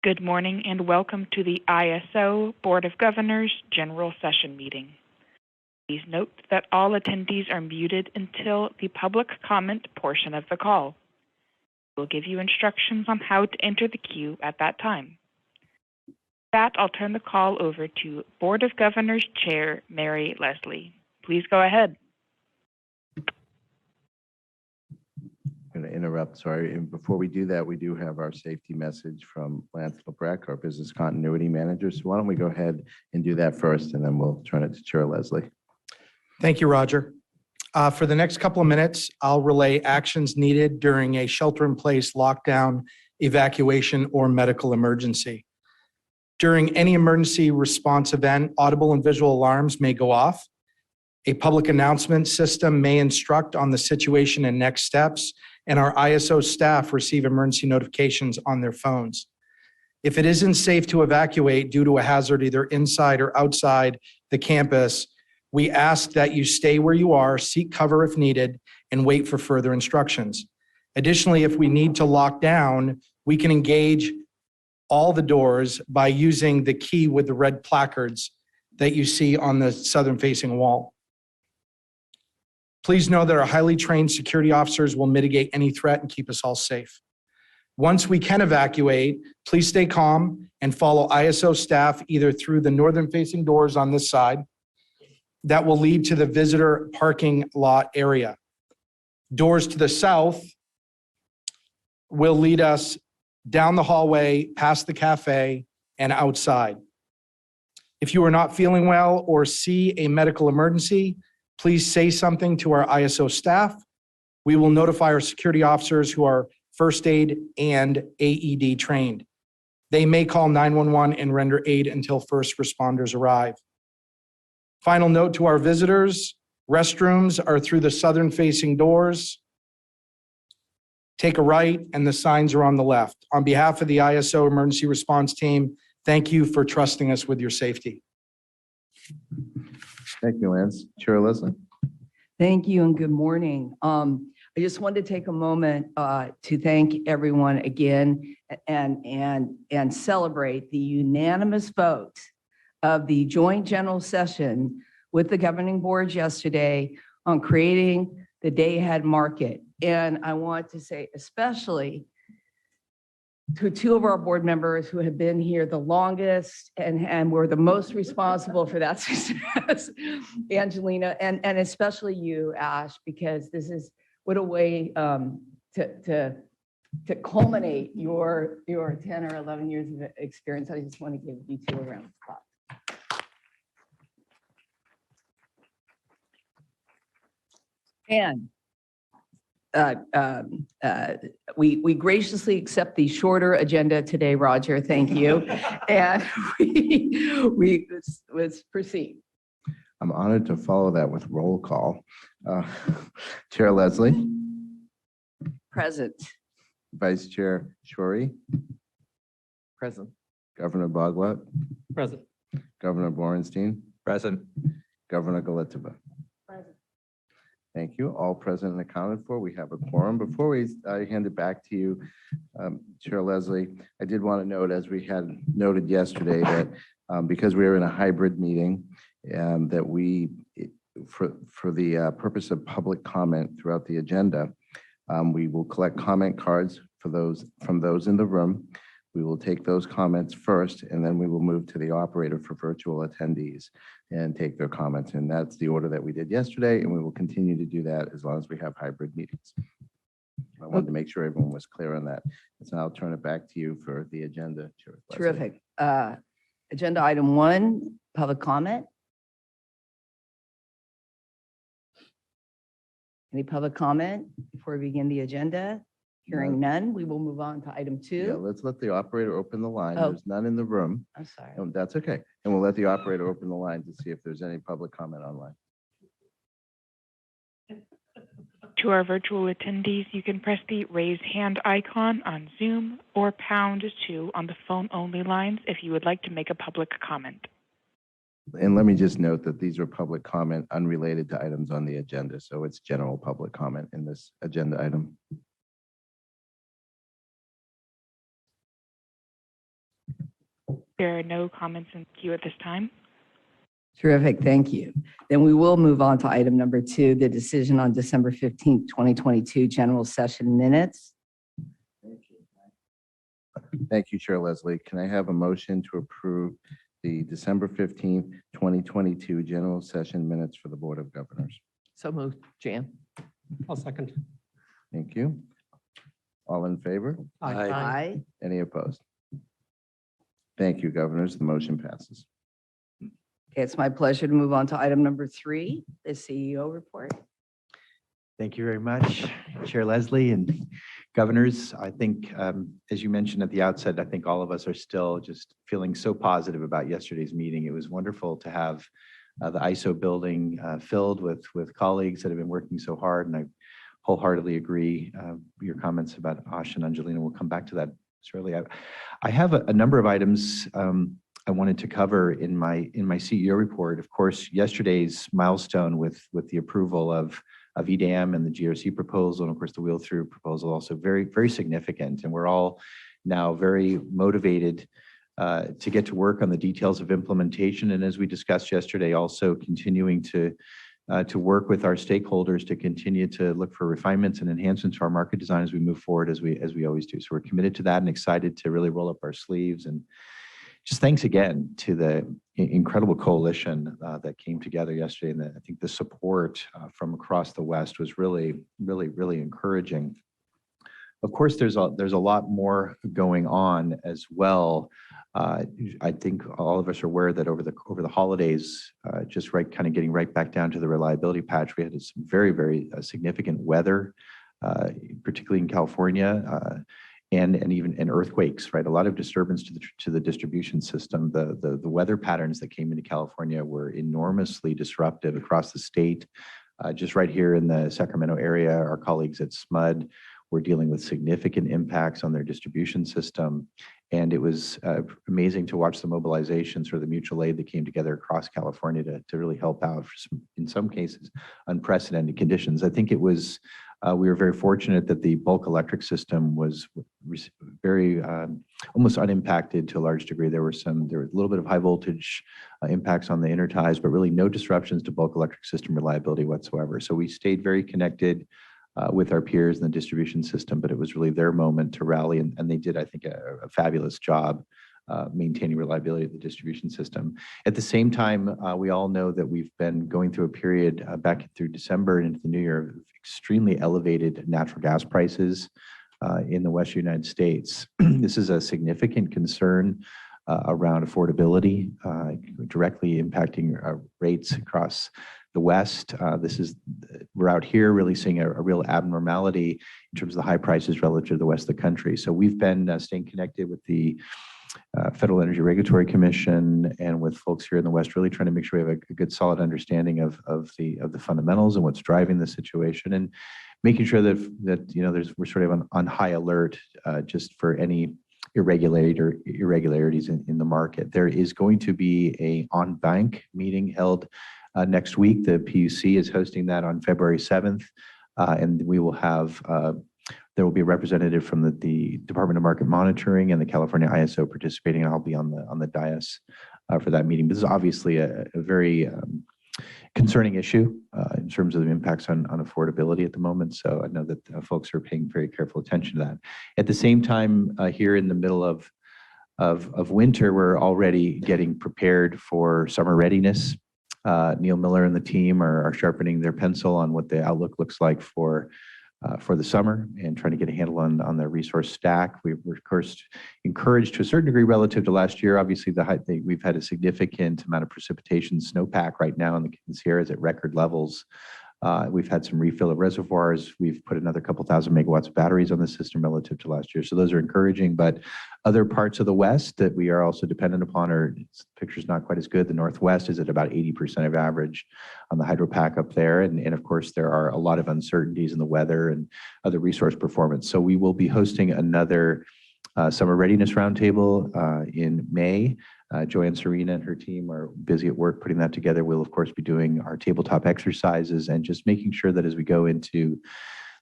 Good morning and welcome to the ISO Board of Governors General Session Meeting. Please note that all attendees are muted until the public comment portion of the call. We'll give you instructions on how to enter the queue at that time. With that, I'll turn the call over to Board of Governors Chair Mary Leslie. Please go ahead. I'm going to interrupt, sorry. And before we do that, we do have our safety message from Lance Lebrecht, our business continuity manager. So why don't we go ahead and do that first, and then we'll turn it to Chair Leslie. Thank you, Roger. For the next couple of minutes, I'll relay actions needed during a shelter-in-place lockdown, evacuation, or medical emergency. During any emergency response event, audible and visual alarms may go off. A public announcement system may instruct on the situation and next steps, and our ISO staff receive emergency notifications on their phones. If it isn't safe to evacuate due to a hazard either inside or outside the campus, we ask that you stay where you are, seek cover if needed, and wait for further instructions. Additionally, if we need to lock down, we can engage all the doors by using the key with the red placards that you see on the southern-facing wall. Please know that our highly trained security officers will mitigate any threat and keep us all safe. Once we can evacuate, please stay calm and follow ISO staff either through the northern-facing doors on this side that will lead to the visitor parking lot area. Doors to the south will lead us down the hallway, past the cafe, and outside. If you are not feeling well or see a medical emergency, please say something to our ISO staff. We will notify our security officers who are first aid and AED trained. They may call 911 and render aid until first responders arrive. Final note to our visitors, restrooms are through the southern facing doors. Take a right and the signs are on the left. On behalf of the ISO emergency response team, thank you for trusting us with your safety. Thank you, Lance. Chair Leslie. Thank you and good morning. I just wanted to take a moment to thank everyone again and celebrate the unanimous vote of the joint general session with the governing boards yesterday on creating the day ahead market. And I want to say especially to two of our board members who have been here the longest and were the most responsible for that success, Angelina, and especially you, Ash, because this is what a way to culminate your 10 or 11 years of experience. I just want to give you two a round of applause. And we graciously accept the shorter agenda today, Roger. Thank you. And let's proceed. I'm honored to follow that with roll call. Chair Leslie. Present. Vice Chair Shori. Present. Governor Bogwat. Present. Governor Borenstein. Present. Governor Galitova. Present. Thank you. All present and accounted for. We have a quorum. Before I hand it back to you, Chair Leslie, I did want to note, as we had noted yesterday, that because we are in a hybrid meeting, that we, for the purpose of public comment throughout the agenda, we will collect comment cards from those in the room. We will take those comments first, and then we will move to the operator for virtual attendees and take their comments. And that's the order that we did yesterday, and we will continue to do that as long as we have hybrid meetings. I wanted to make sure everyone was clear on that. So I'll turn it back to you for the agenda, Chair Leslie. Terrific. Agenda item 1, public comment. Any public comment before we begin the agenda? Hearing none, we will move on to item 2. Yeah, let's let the operator open the line. Oh. There's none in the room. I'm sorry. Oh, that's okay. And we'll let the operator open the line to see if there's any public comment online. To our virtual attendees, you can press the raise hand icon on Zoom or #2 on the phone only lines if you would like to make a public comment. And let me just note that these are public comment unrelated to items on the agenda. So it's general public comment in this agenda item. There are no comments in queue at this time. Terrific, thank you. Then we will move on to item number 2, the decision on December 15th, 2022 general session minutes. Thank you, Chair Leslie. Can I have a motion to approve the December 15th, 2022 general session minutes for the Board of Governors? So moved. Jan. I'll second. Thank you. All in favor? Aye. Any opposed? Thank you, Governors. The motion passes. Okay, it's my pleasure to move on to item number 3, the CEO report. Thank you very much, Chair Leslie and governors. I think, as you mentioned at the outset, I think all of us are still just feeling so positive about yesterday's meeting. It was wonderful to have the ISO building filled with colleagues that have been working so hard, and I wholeheartely agree. Your comments about Ash and Angelina, we'll come back to that shortly. I have a number of items I wanted to cover in my CEO report. Of course, yesterday's milestone with the approval of EDAM and the GRC proposal, and of course the wheel-through proposal, also very, very significant. And we're all now very motivated to get to work on the details of implementation. And as we discussed yesterday, also continuing to work with our stakeholders to continue to look for refinements and enhancements to our market design as we move forward, as we always do. So we're committed to that and excited to really roll up our sleeves. And just thanks again to the incredible coalition that came together yesterday. And I think the support from across the West was really, really, really encouraging. Of course, there's a lot more going on as well. I think all of us are aware that over the holidays, just kind of getting right back down to the reliability patch, we had some very, very significant weather, particularly in California. And even earthquakes, right? A lot of disturbance to the distribution system. The weather patterns that came into California were enormously disruptive across the state. Just right here in the Sacramento area, our colleagues at SMUD were dealing with significant impacts on their distribution system. And it was amazing to watch the mobilization, sort of the mutual aid that came together across California to really help out for in some cases, unprecedented conditions. I think it was we were very fortunate that the bulk electric system was very almost unimpacted to a large degree. There was a little bit of high voltage impacts on the interties, but really no disruptions to bulk electric system reliability whatsoever. So we stayed very connected with our peers in the distribution system, but it was really their moment to rally, and they did, I think, a fabulous job maintaining reliability of the distribution system. At the same time, we all know that we've been going through a period back through December and into the new year of extremely elevated natural gas prices in the Western United States. This is a significant concern around affordability, directly impacting rates across the West. We're out here really seeing a real abnormality in terms of the high prices relative to the West of the country. So we've been staying connected with the Federal Energy Regulatory Commission and with folks here in the West, really trying to make sure we have a good, solid understanding of the fundamentals and what's driving the situation, and making sure that we're sort of on high alert just for any irregularities in the market. There is going to be a on-bank meeting held next week. The PUC is hosting that on February 7th, and we will have there will be a representative from the Department of Market Monitoring and the California ISO participating, and I'll be on the dais for that meeting. This is obviously a very concerning issue in terms of the impacts on affordability at the moment. So I know that folks are paying very careful attention to that. At the same time, here in the middle of winter, we're already getting prepared for summer readiness. Neil Miller and the team are sharpening their pencil on what the outlook looks like for the summer and trying to get a handle on the resource stack. We're of course encouraged to a certain degree relative to last year. Obviously, we've had a significant amount of precipitation, snowpack right now in the Sierras at record levels. We've had some refill of reservoirs. We've put another couple thousand megawatts of batteries on the system relative to last year. So those are encouraging, but other parts of the West that we are also dependent upon the picture's not quite as good. The Northwest is at about 80% of average on the hydropack up there. And of course, there are a lot of uncertainties in the weather and other resource performance. So we will be hosting another summer readiness roundtable in May. Joanne Serena and her team are busy at work putting that together. We'll, of course, be doing our tabletop exercises and just making sure that as we go into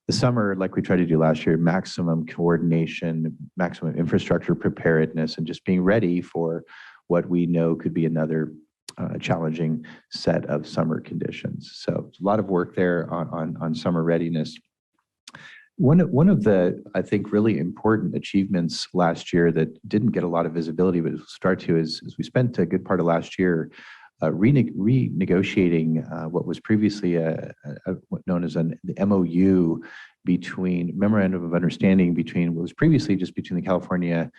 the summer, like we tried to do last year, maximum coordination, maximum infrastructure preparedness, and just being ready for what we know could be another challenging set of summer conditions. So it's a lot of work there on summer readiness. One of the, I think, really important achievements last year that didn't get a lot of visibility, but will start to, is we spent a good part of last year renegotiating what was previously known as the MOU, between Memorandum of Understanding between what was previously just between the California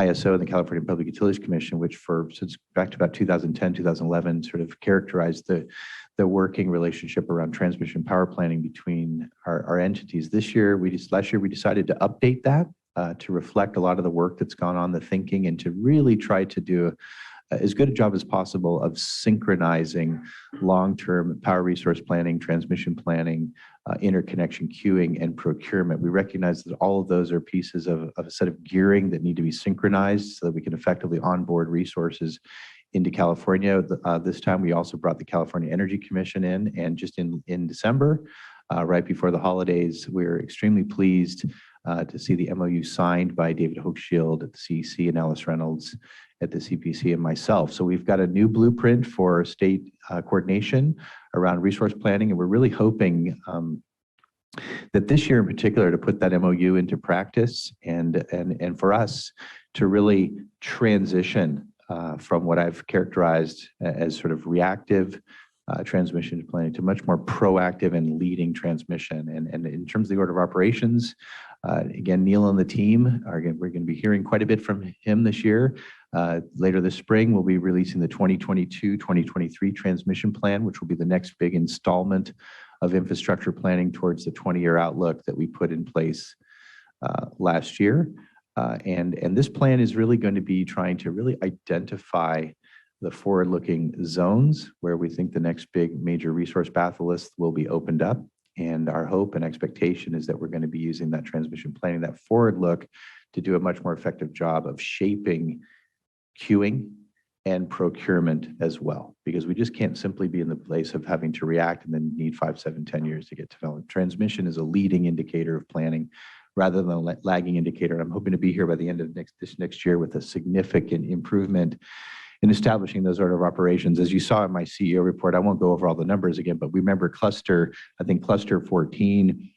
ISO and the California Public Utilities Commission, which since back to about 2010, 2011, sort of characterized the working relationship around transmission power planning between our entities. Last year, we decided to update that to reflect a lot of the work that's gone on, the thinking, and to really try to do as good a job as possible of synchronizing long-term power resource planning, transmission planning, interconnection queuing, and procurement. We recognize that all of those are pieces of a set of gearing that need to be synchronized so that we can effectively onboard resources into California. This time, we also brought the California Energy Commission in, and just in December, right before the holidays, we're extremely pleased to see the MOU signed by David Hochschild at the CEC and Alice Reynolds at the CPC and myself. So we've got a new blueprint for state coordination around resource planning, and we're really hoping that this year in particular to put that MOU into practice and for us to really transition from what I've characterized as sort of reactive transmission planning to much more proactive and leading transmission. And in terms of the order of operations, again, Neil and the team we're going to be hearing quite a bit from him this year. Later this spring, we'll be releasing the 2022-2023 transmission plan, which will be the next big installment of infrastructure planning towards the 20-year outlook that we put in place last year. And this plan is really going to be trying to really identify the forward-looking zones where we think the next big major resource batholith will be opened up. And our hope and expectation is that we're going to be using that transmission planning, that forward look, to do a much more effective job of shaping queuing and procurement as well, because we just can't simply be in the place of having to react and then need 5, 7, 10 years to get developed. Transmission is a leading indicator of planning rather than a lagging indicator. And I'm hoping to be here by the end of this next year with a significant improvement in establishing those order of operations. As you saw in my CEO report, I won't go over all the numbers again, but we remember cluster 14,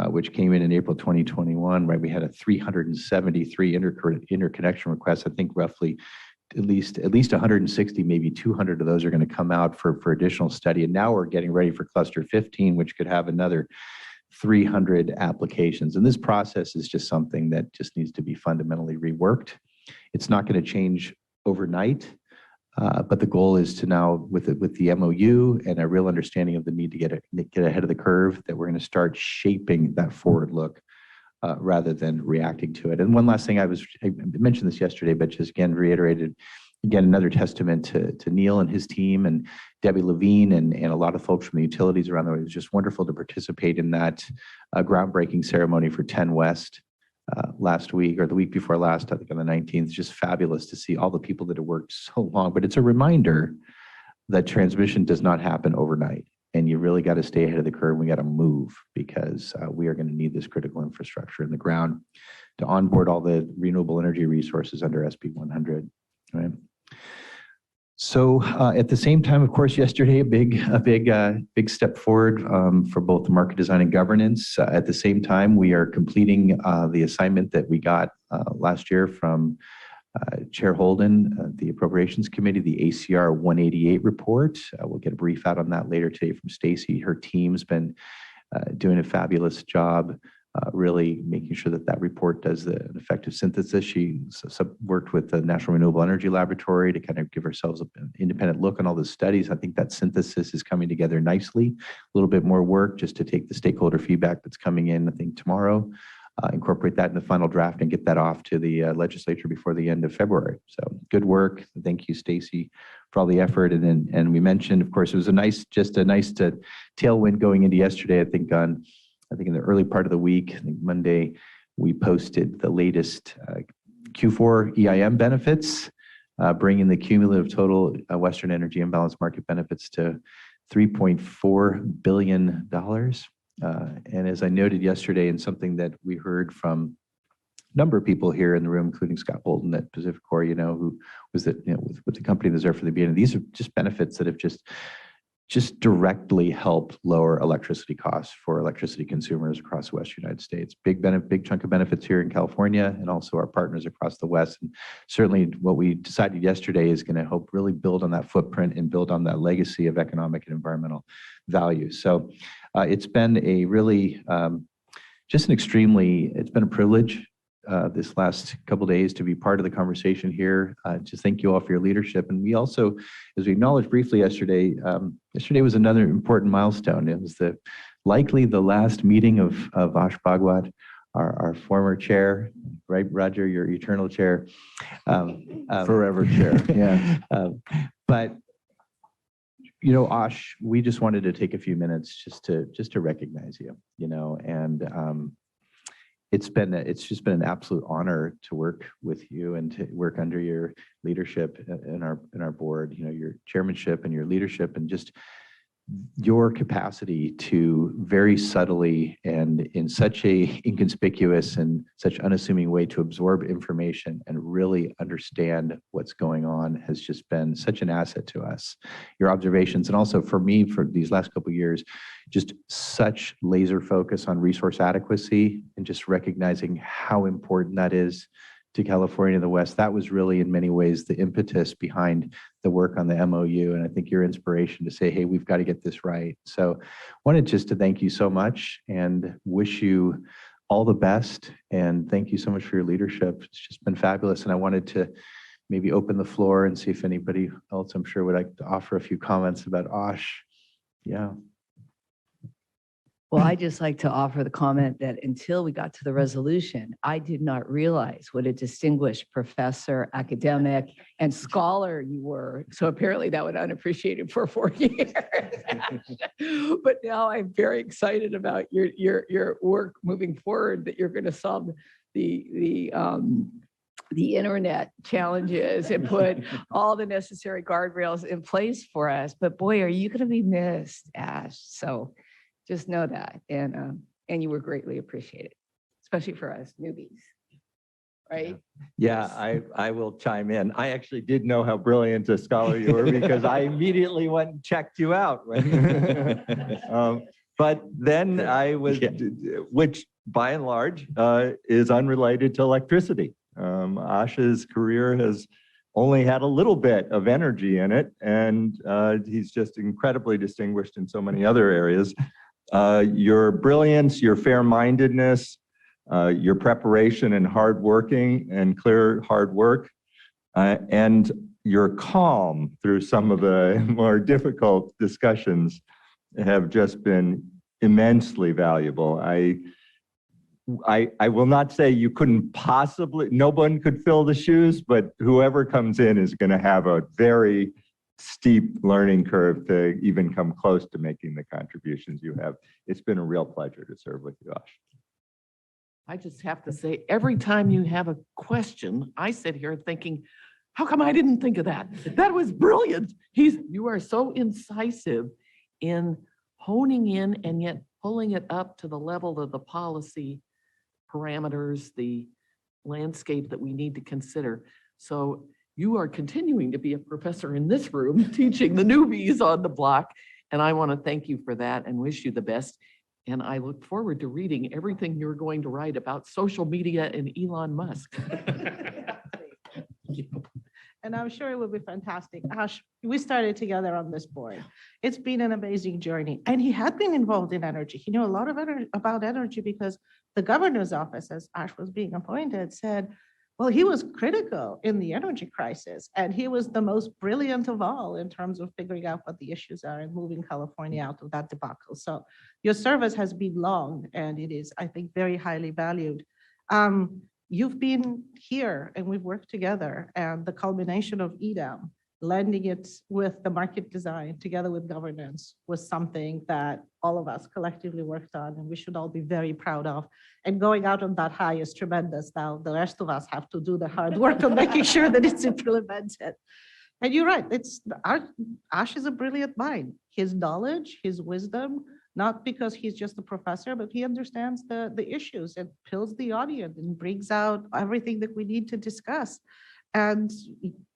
which came in April 2021, right? We had a 373 interconnection requests. I think roughly at least 160, maybe 200 of those are going to come out for additional study. And now we're getting ready for cluster 15, which could have another 300 applications. And this process is just something that just needs to be fundamentally reworked. It's not going to change overnight. But the goal is to now, with the MOU and a real understanding of the need to get ahead of the curve, that we're going to start shaping that forward look rather than reacting to it. And one last thing, I mentioned this yesterday, but just again reiterated, another testament to Neil and his team and Debbie Levine and a lot of folks from the utilities around the way. It was just wonderful to participate in that groundbreaking ceremony for 10 West. Last week or the week before last, I think on the 19th, just fabulous to see all the people that have worked so long. But it's a reminder that transmission does not happen overnight. And you really got to stay ahead of the curve. We got to move because we are going to need this critical infrastructure in the ground to onboard all the renewable energy resources under SB 100. Right? So at the same time, of course, yesterday, a big step forward for both the market design and governance. At the same time, we are completing the assignment that we got last year from Chair Holden, the Appropriations Committee, the ACR 188 report. We'll get a brief out on that later today from Stacy. Her team's been doing a fabulous job really making sure that report does an effective synthesis. She worked with the National Renewable Energy Laboratory to kind of give ourselves an independent look on all the studies. I think that synthesis is coming together nicely. A little bit more work just to take the stakeholder feedback that's coming in, I think, tomorrow, incorporate that in the final draft and get that off to the legislature before the end of February. So good work. Thank you, Stacy, for all the effort. And we mentioned, of course, it was a nice tailwind going into yesterday. I think in the early part of the week, I think Monday, we posted the latest Q4 EIM benefits, bringing the cumulative total Western Energy Imbalance Market benefits to $3.4 billion. And as I noted yesterday, and something that we heard from number of people here in the room, including Scott Bolton at PacifiCorp, who was with the company that's there for the beginning. These are just benefits that have just directly helped lower electricity costs for electricity consumers across the Western United States. Big chunk of benefits here in California and also our partners across the West. And certainly what we decided yesterday is going to help really build on that footprint and build on that legacy of economic and environmental value. So it's been a really, it's been a privilege this last couple of days to be part of the conversation here. Just thank you all for your leadership. And we also, as we acknowledged briefly yesterday, yesterday was another important milestone. It was likely the last meeting of Ash Bhagwat, our former chair, right, Roger, your eternal chair. Forever chair, yeah. But Ash, we just wanted to take a few minutes just to recognize you, and it's just been an absolute honor to work with you and to work under your leadership in our board, your chairmanship and your leadership, and just your capacity to very subtly and in such a inconspicuous and such unassuming way to absorb information and really understand what's going on has just been such an asset to us. Your observations, and also for me, for these last couple of years, just such laser focus on resource adequacy and just recognizing how important that is to California and the West. That was really in many ways the impetus behind the work on the MOU. And I think your inspiration to say, hey, we've got to get this right. So wanted just to thank you so much and wish you all the best. And thank you so much for your leadership. It's just been fabulous. And I wanted to maybe open the floor and see if anybody else, I'm sure, would like to offer a few comments about Ash. Yeah. Well, I just like to offer the comment that until we got to the resolution, I did not realize what a distinguished professor, academic, and scholar you were. So apparently that went unappreciated for 4 years. But now I'm very excited about your work moving forward, that you're going to solve the internet challenges and put all the necessary guardrails in place for us. But boy, are you going to be missed, Ash. So just know that. And you were greatly appreciated, especially for us newbies, right? Yeah, I will chime in. I actually did know how brilliant a scholar you were because I immediately went and checked you out. But then I was, which by and large is unrelated to electricity. Ash's career has only had a little bit of energy in it, and he's just incredibly distinguished in so many other areas. Your brilliance, your fair-mindedness, your preparation and hard working and clear hard work, and your calm through some of the more difficult discussions have just been immensely valuable. I will not say you couldn't possibly, no one could fill the shoes, but whoever comes in is going to have a very steep learning curve to even come close to making the contributions you have. It's been a real pleasure to serve with you, Ash. I just have to say, every time you have a question, I sit here thinking, how come I didn't think of that? That was brilliant. You are so incisive in honing in and yet pulling it up to the level of the policy parameters, the landscape that we need to consider. So you are continuing to be a professor in this room, teaching the newbies on the block. And I want to thank you for that and wish you the best. And I look forward to reading everything you're going to write about social media and Elon Musk. And I'm sure it will be fantastic. Ash, we started together on this board. It's been an amazing journey. And he had been involved in energy. He knew a lot of about energy because the governor's office, as Ash was being appointed, said, well, he was critical in the energy crisis, and he was the most brilliant of all in terms of figuring out what the issues are and moving California out of that debacle. So your service has been long, and it is, I think, very highly valued. You've been here, and we've worked together, and the culmination of EDAM, blending it with the market design together with governance, was something that all of us collectively worked on, and we should all be very proud of. And going out on that high is tremendous. Now the rest of us have to do the hard work of making sure that it's implemented. And you're right, Ash is a brilliant mind. His knowledge, his wisdom not because he's just a professor, but he understands the issues and fills the audience and brings out everything that we need to discuss. And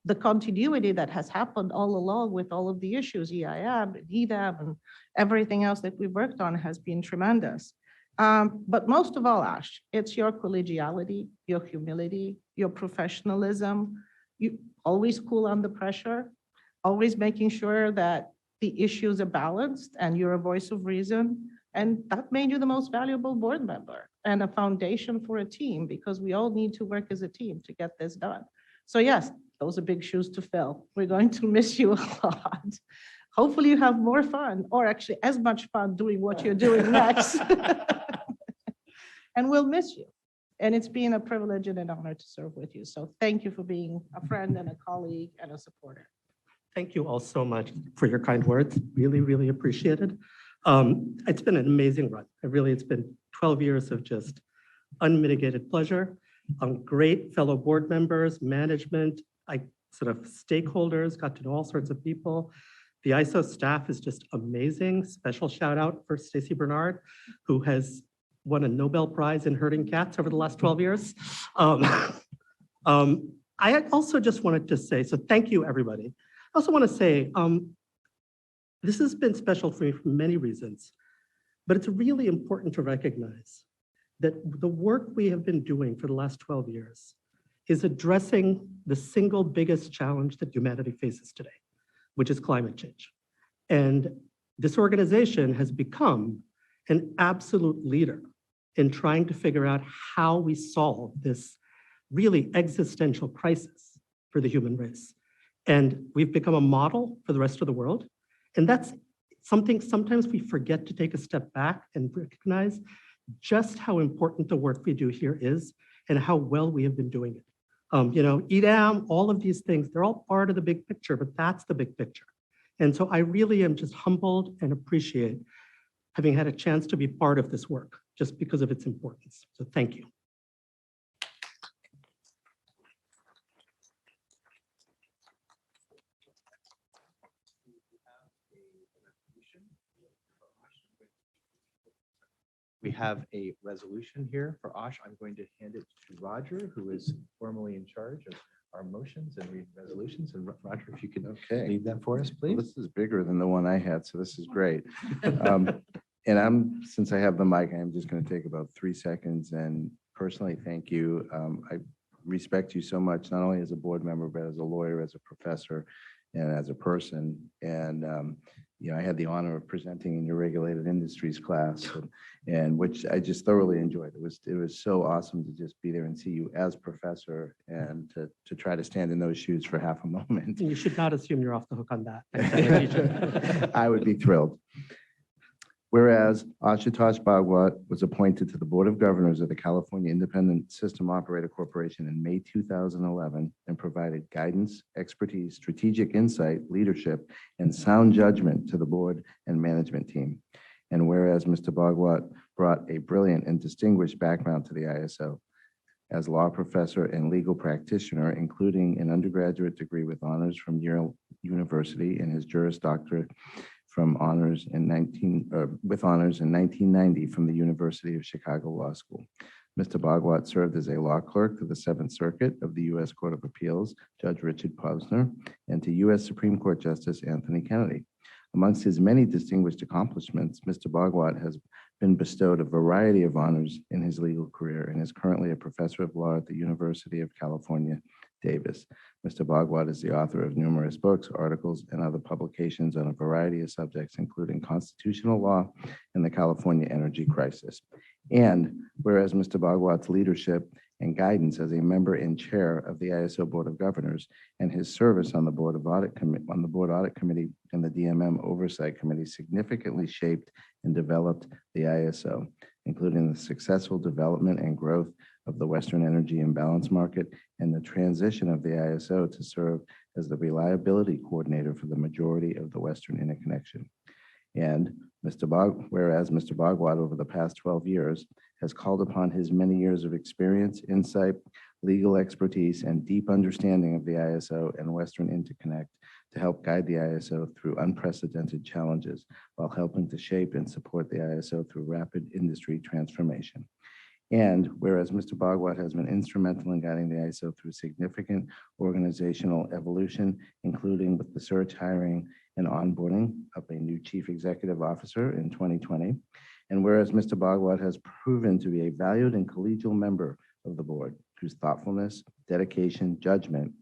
the continuity that has happened all along with all of the issues, EIM, and EDAM, and everything else that we've worked on has been tremendous. But most of all, Ash, it's your collegiality, your humility, your professionalism. You always cool under pressure, always making sure that the issues are balanced and you're a voice of reason. And that made you the most valuable board member and a foundation for a team, because we all need to work as a team to get this done. So yes, those are big shoes to fill. We're going to miss you a lot. Hopefully you have more fun, or actually as much fun doing what you're doing next. And we'll miss you. And it's been a privilege and an honor to serve with you. So thank you for being a friend and a colleague and a supporter. Thank you all so much for your kind words. Really, really appreciated. It's been an amazing run. It's been 12 years of just unmitigated pleasure. Great fellow board members, management, stakeholders, got to know all sorts of people. The ISO staff is just amazing. Special shout out for Stacy Bernard, who has won a Nobel Prize in herding cats over the last 12 years. I also just wanted to say, so thank you, everybody. I also want to say, this has been special for me for many reasons, but it's really important to recognize that the work we have been doing for the last 12 years is addressing the single biggest challenge that humanity faces today, which is climate change. And this organization has become an absolute leader in trying to figure out how we solve this really existential crisis for the human race. And we've become a model for the rest of the world. And that's something sometimes we forget to take a step back and recognize just how important the work we do here is and how well we have been doing it. EDAM, all of these things, they're all part of the big picture, but that's the big picture. And so I really am just humbled and appreciate having had a chance to be part of this work just because of its importance. So thank you. We have a resolution here for Ash. I'm going to hand it to Roger, who is formally in charge of our motions and read resolutions. And Roger, if you could lead that for us, Well, please. this is bigger than the one I had, so this is great. And since I have the mic, I'm just going to take about 3 seconds and personally thank you. I respect you so much, not only as a board member, but as a lawyer, as a professor, and as a person. And I had the honor of presenting in your regulated industries class, and which I just thoroughly enjoyed. It was so awesome to just be there and see you as professor and to try to stand in those shoes for half a moment. You should not assume you're off the hook on that. I would be thrilled. Whereas Ashutosh Bhagwat was appointed to the Board of Governors of the California Independent System Operator Corporation in May 2011 and provided guidance, expertise, strategic insight, leadership, and sound judgment to the board and management team. And whereas Mr. Bhagwat brought a brilliant and distinguished background to the ISO as law professor and legal practitioner, including an undergraduate degree with honors from Yale University and his Juris Doctorate with honors in 1990 from the University of Chicago Law School. Mr. Bhagwat served as a law clerk to the Seventh Circuit of the U.S. Court of Appeals, Judge Richard Posner, and to U.S. Supreme Court Justice Anthony Kennedy. Amongst his many distinguished accomplishments, Mr. Bhagwat has been bestowed a variety of honors in his legal career and is currently a professor of law at the University of California, Davis. Mr. Bhagwat is the author of numerous books, articles, and other publications on a variety of subjects, including constitutional law and the California energy crisis. And whereas Mr. Bhagwat's leadership and guidance as a member and chair of the ISO Board of Governors and his service on the Board Audit Committee and the DMM Oversight Committee significantly shaped and developed the ISO, including the successful development and growth of the Western Energy Imbalance Market and the transition of the ISO to serve as the reliability coordinator for the majority of the Western interconnection. And whereas Mr. Bhagwat over the past 12 years has called upon his many years of experience, insight, legal expertise, and deep understanding of the ISO and Western Interconnect to help guide the ISO through unprecedented challenges while helping to shape and support the ISO through rapid industry transformation. And whereas Mr. Bhagwat has been instrumental in guiding the ISO through significant organizational evolution, including with the search, hiring, and onboarding of a new chief executive officer in 2020. And whereas Mr. Bhagwat has proven to be a valued and collegial member of the board, whose thoughtfulness, dedication, judgment,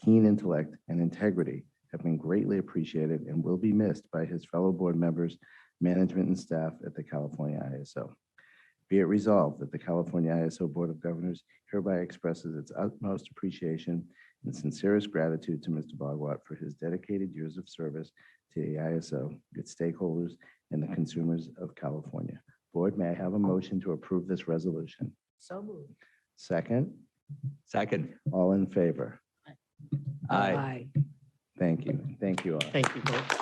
keen intellect, and integrity have been greatly appreciated and will be missed by his fellow board members, management, and staff at the California ISO. Be it resolved that the California ISO Board of Governors hereby expresses its utmost appreciation and sincerest gratitude to Mr. Bhagwat for his dedicated years of service to the ISO, its stakeholders, and the consumers of California. Board, may I have a motion to approve this resolution? So moved. Second, Second. all in favor? Aye. Thank you. Thank you all. Thank you both.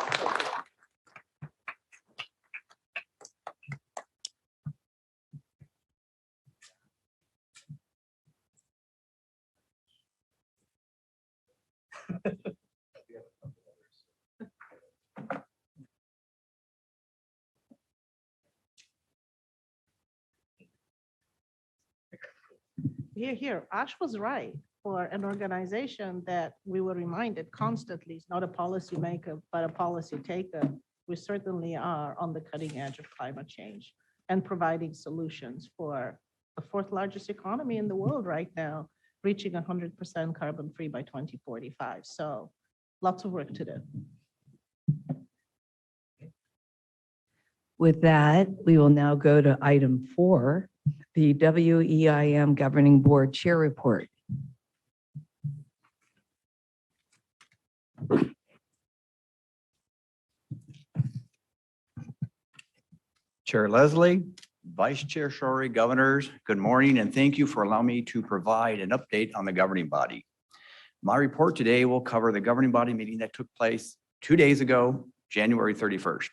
Here, Ash was right. For an organization that we were reminded constantly is not a policy maker, but a policy taker, we certainly are on the cutting edge of climate change and providing solutions for the fourth largest economy in the world right now, reaching 100% carbon free by 2045. So lots of work to do. With that, we will now go to item 4, the WEIM Governing Board Chair Report. Chair Leslie, Vice Chair Shorey, Governors, good morning, and thank you for allowing me to provide an update on the governing body. My report today will cover the governing body meeting that took place 2 days ago, January 31st.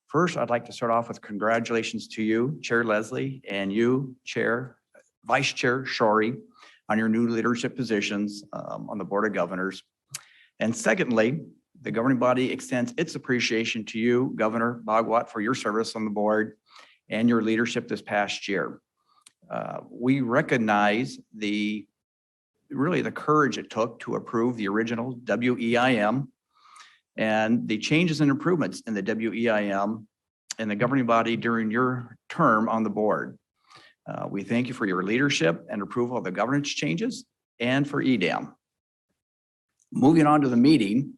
First, I'd like to start off with congratulations to you, Chair Leslie, and you, Vice Chair Shorey, on your new leadership positions on the Board of Governors. And secondly, the governing body extends its appreciation to you, Governor Bhagwat, for your service on the board and your leadership this past year. We recognize the courage it took to approve the original WEIM and the changes and improvements in the WEIM and the governing body during your term on the board. We thank you for your leadership and approval of the governance changes and for EDAM. Moving on to the meeting,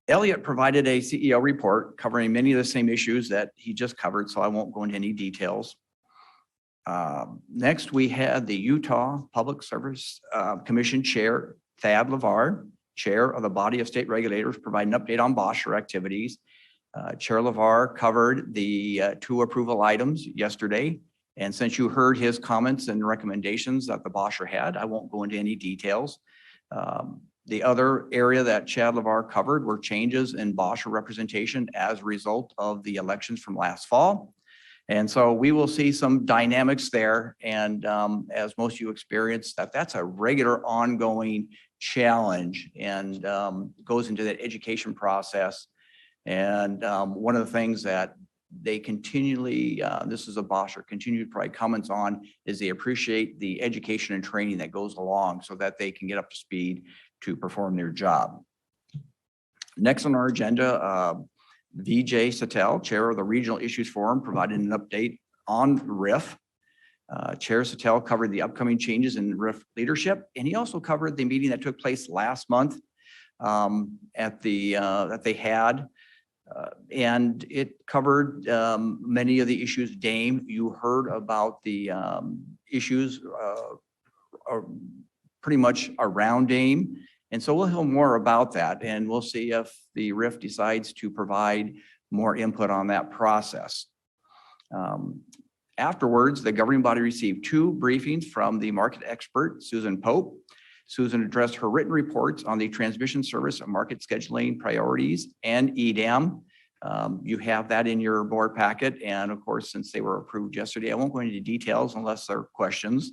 Elliot provided a CEO report covering many of the same issues that he just covered, so I won't go into any details. Next, we had the Utah Public Service Commission Chair, Thad LeVar, Chair of the Body of State Regulators, provide an update on BOSHR activities. Chair LeVar covered the 2 approval items yesterday. And since you heard his comments and recommendations that the BOSHR had, I won't go into any details. The other area that Chad LeVar covered were changes in BOSHR representation as a result of the elections from last fall. And so we will see some dynamics there. And as most of you experience, that's a regular ongoing challenge and goes into that education process. And one of the things that they continually, this is a BOSHR, continue to provide comments on, is they appreciate the education and training that goes along so that they can get up to speed to perform their job. Next on our agenda, Vijay Satel, Chair of the Regional Issues Forum, provided an update on RIF. Chair Satel covered the upcoming changes in RIF leadership, and he also covered the meeting that took place last month that they had. And it covered many of the issues. Dame, you heard about the issues pretty much around Dame. And so we'll hear more about that, and we'll see if the RIF decides to provide more input on that process. Afterwards, the governing body received 2 briefings from the market expert, Susan Pope. Susan addressed her written reports on the transmission service and market scheduling priorities and EDAM. You have that in your board packet. And of course, since they were approved yesterday, I won't go into details unless there are questions.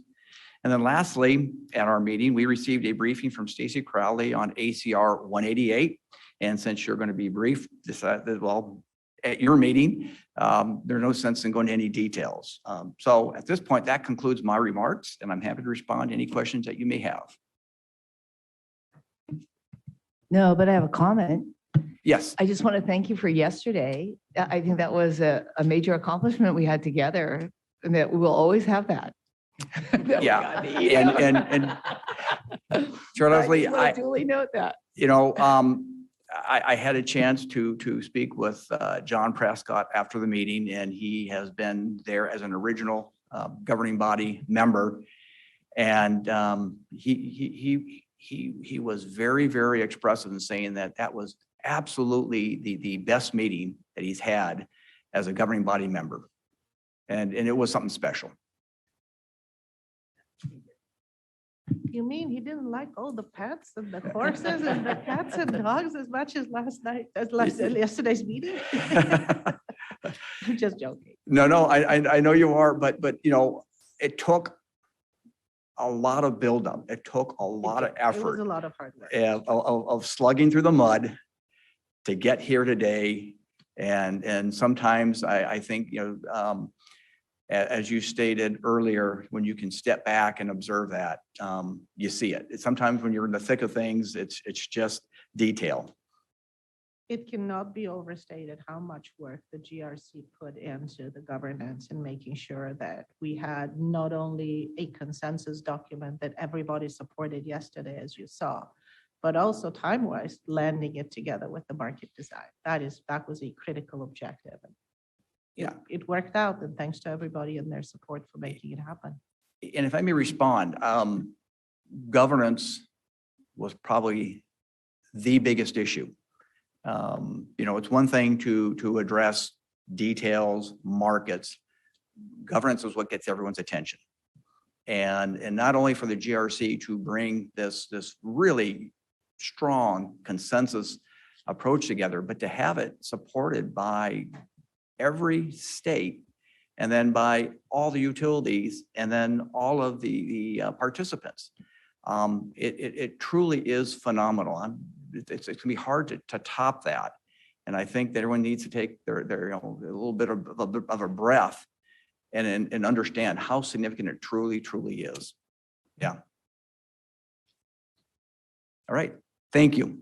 And then lastly, at our meeting, we received a briefing from Stacy Crowley on ACR 188. And since you're going to be briefed, decided, well, at your meeting, there's no sense in going into any details. So at this point, that concludes my remarks, and I'm happy to respond to any questions that you may have. No, but I have a comment. Yes. I just want to thank you for yesterday. I think that was a major accomplishment we had together, and that we will always have that. Yeah. And Chair Leslie, I duly note that. you know, I had a chance to speak with John Prescott after the meeting, and he has been there as an original governing body member. And he was very, very expressive in saying that that was absolutely the best meeting that he's had as a governing body member. And it was something special. You mean he didn't like all the pets and the horses and the cats and dogs as much as yesterday's meeting? I'm just joking. No, I know you are, but you know, it took a lot of buildup. It took a lot of It was effort a lot of hard work. of slugging through the mud to get here today. And sometimes I think, you know, as you stated earlier, when you can step back and observe that, you see it. Sometimes when you're in the thick of things, it's just detail. It cannot be overstated how much work the GRC put into the governance and making sure that we had not only a consensus document that everybody supported yesterday, as you saw, but also time-wise, landing it together with the market design. That was a critical objective. Yeah. It worked out, and thanks to everybody and their support for making it happen. And if I may respond, governance was probably the biggest issue. You know, it's one thing to address details, markets. Governance is what gets everyone's attention. And not only for the GRC to bring this really strong consensus approach together, but to have it supported by every state, and then by all the utilities, and then all of the participants. It truly is phenomenal. It's going to be hard to top that. And I think that everyone needs to take their you know, a little bit of a breath and understand how significant it truly is. Yeah. All right. Thank you.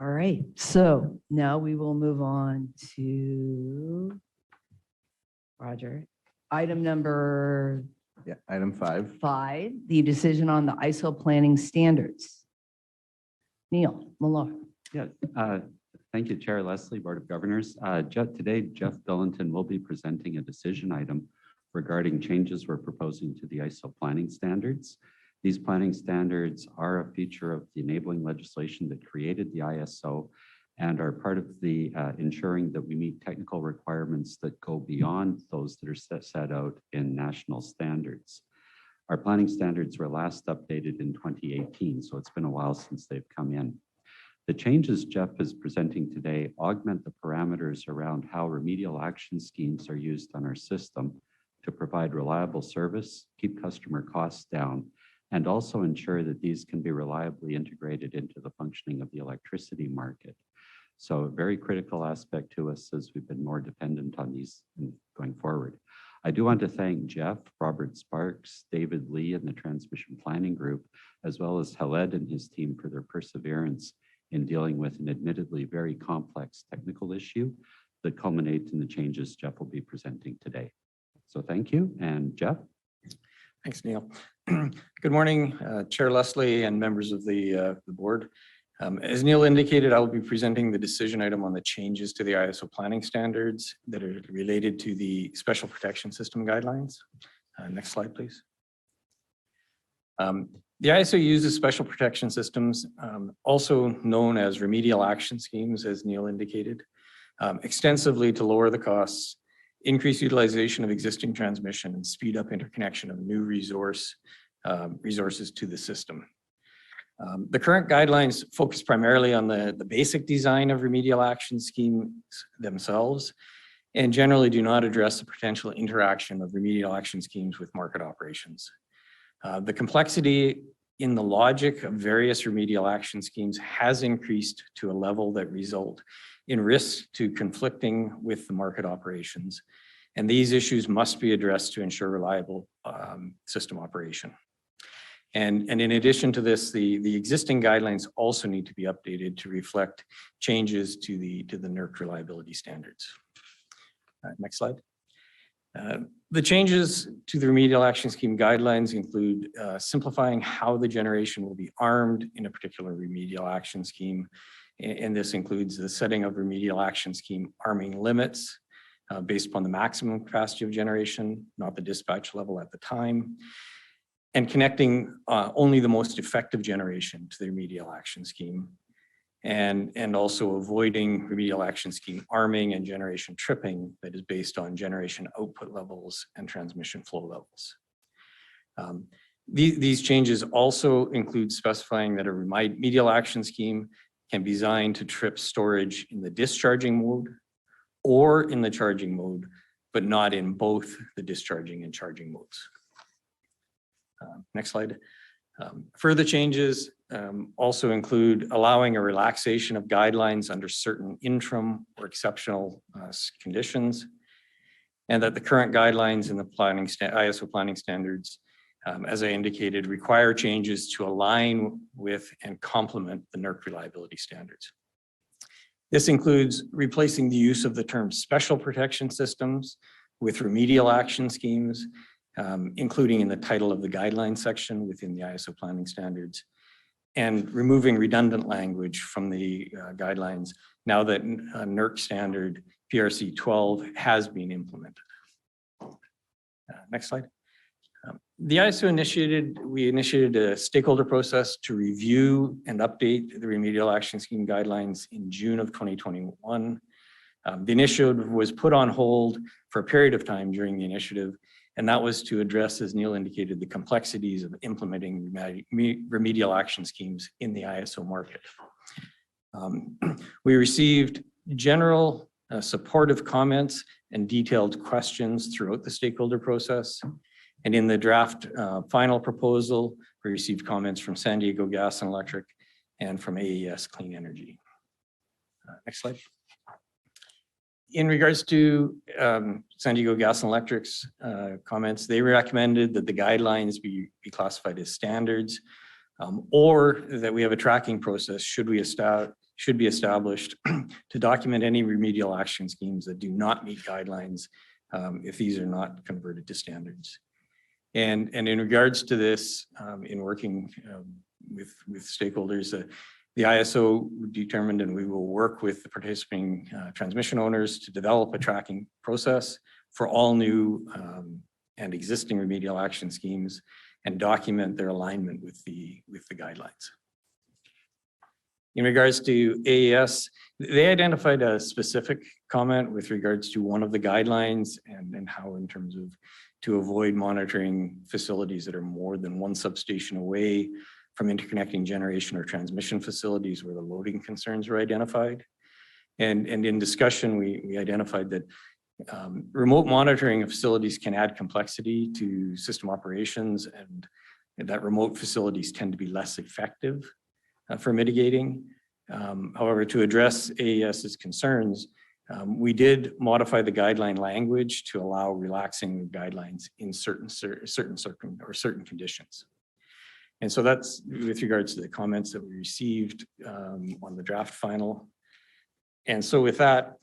All right, so now we will move on to Roger. Item number Yeah, item 5. 5, the decision on the ISO planning standards. Neil Millar. Yeah, thank you, Chair Leslie, Board of Governors. Today, Jeff Billington will be presenting a decision item regarding changes we're proposing to the ISO planning standards. These planning standards are a feature of the enabling legislation that created the ISO and are part of the ensuring that we meet technical requirements that go beyond those that are set out in national standards. Our planning standards were last updated in 2018, so it's been a while since they've come in. The changes Jeff is presenting today augment the parameters around how remedial action schemes are used on our system to provide reliable service, keep customer costs down, and also ensure that these can be reliably integrated into the functioning of the electricity market. So a very critical aspect to us as we've been more dependent on these going forward. I do want to thank Jeff, Robert Sparks, David Lee, and the Transmission Planning Group, as well as Haled and his team for their perseverance in dealing with an admittedly very complex technical issue that culminates in the changes Jeff will be presenting today. So thank you, and Jeff. Thanks, Neil. Good morning, Chair Leslie and members of the board. As Neil indicated, I will be presenting the decision item on the changes to the ISO planning standards that are related to the Special Protection System guidelines. Next slide, please. The ISO uses special protection systems, also known as remedial action schemes, as Neil indicated, extensively to lower the costs, increase utilization of existing transmission, and speed up interconnection of new resources to the system. The current guidelines focus primarily on the basic design of remedial action schemes themselves and generally do not address the potential interaction of remedial action schemes with market operations. The complexity in the logic of various remedial action schemes has increased to a level that result in risks to conflicting with the market operations. And these issues must be addressed to ensure reliable system operation. And in addition to this, the existing guidelines also need to be updated to reflect changes to the NERC reliability standards. Next slide. The changes to the remedial action scheme guidelines include simplifying how the generation will be armed in a particular remedial action scheme. And this includes the setting of remedial action scheme arming limits based upon the maximum capacity of generation, not the dispatch level at the time, and connecting only the most effective generation to the remedial action scheme, and also avoiding remedial action scheme arming and generation tripping that is based on generation output levels and transmission flow levels. These changes also include specifying that a remedial action scheme can be designed to trip storage in the discharging mode or in the charging mode, but not in both the discharging and charging modes. Next slide. Further changes also include allowing a relaxation of guidelines under certain interim or exceptional conditions, and that the current guidelines in the ISO planning standards, as I indicated, require changes to align with and complement the NERC reliability standards. This includes replacing the use of the term special protection systems with remedial action schemes, including in the title of the guideline section within the ISO planning standards, and removing redundant language from the guidelines now that NERC standard PRC 12 has been implemented. Next slide. The ISO initiated a stakeholder process to review and update the remedial action scheme guidelines in June of 2021. The initiative was put on hold for a period of time during the initiative, and that was to address, as Neil indicated, the complexities of implementing remedial action schemes in the ISO market. We received general supportive comments and detailed questions throughout the stakeholder process. And in the draft final proposal, we received comments from San Diego Gas and Electric and from AES Clean Energy. Next slide. In regards to San Diego Gas and Electric's comments, they recommended that the guidelines be classified as standards, or that we have a tracking process should be established to document any remedial action schemes that do not meet guidelines if these are not converted to standards. And in regards to this, in working with stakeholders, the ISO determined, and we will work with the participating transmission owners to develop a tracking process for all new and existing remedial action schemes and document their alignment with the guidelines. In regards to AES, they identified a specific comment with regards to one of the guidelines and how in terms of to avoid monitoring facilities that are more than one substation away from interconnecting generation or transmission facilities where the loading concerns were identified. And in discussion, we identified that remote monitoring of facilities can add complexity to system operations, and that remote facilities tend to be less effective for mitigating. However, to address AES's concerns, we did modify the guideline language to allow relaxing the guidelines in certain conditions. And so that's with regards to the comments that we received on the draft final. And so with that,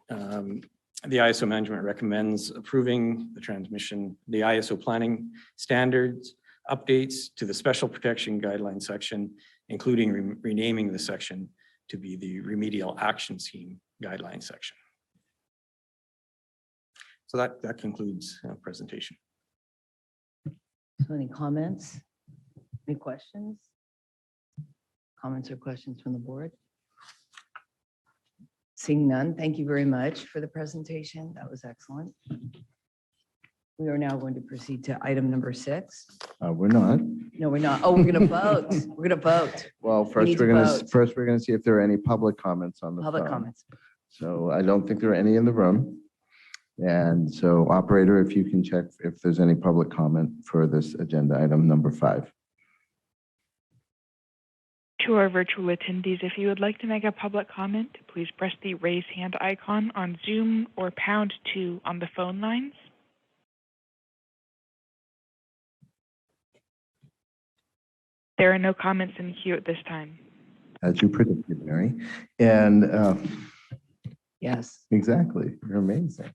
the ISO management recommends approving the ISO planning standards updates to the special protection guideline section, including renaming the section to be the remedial action scheme guideline section. So that concludes presentation. So any comments? Any questions? Comments or questions from the board? Seeing none, thank you very much for the presentation. That was excellent. We are now going to proceed to item number 6. We're not. No, we're not. Oh, we're going to vote. We're going to vote. Well, need first, to we're gonna see if there are any public comments on the phone. Public comments. So I don't think there are any in the room. And so operator, if you can check if there's any public comment for this agenda item number 5. To our virtual attendees, if you would like to make a public comment, please press the raise hand icon on Zoom or #2 on the phone lines. There are no comments in queue at this time. As you predicted, Mary. And Yes. exactly, you're amazing.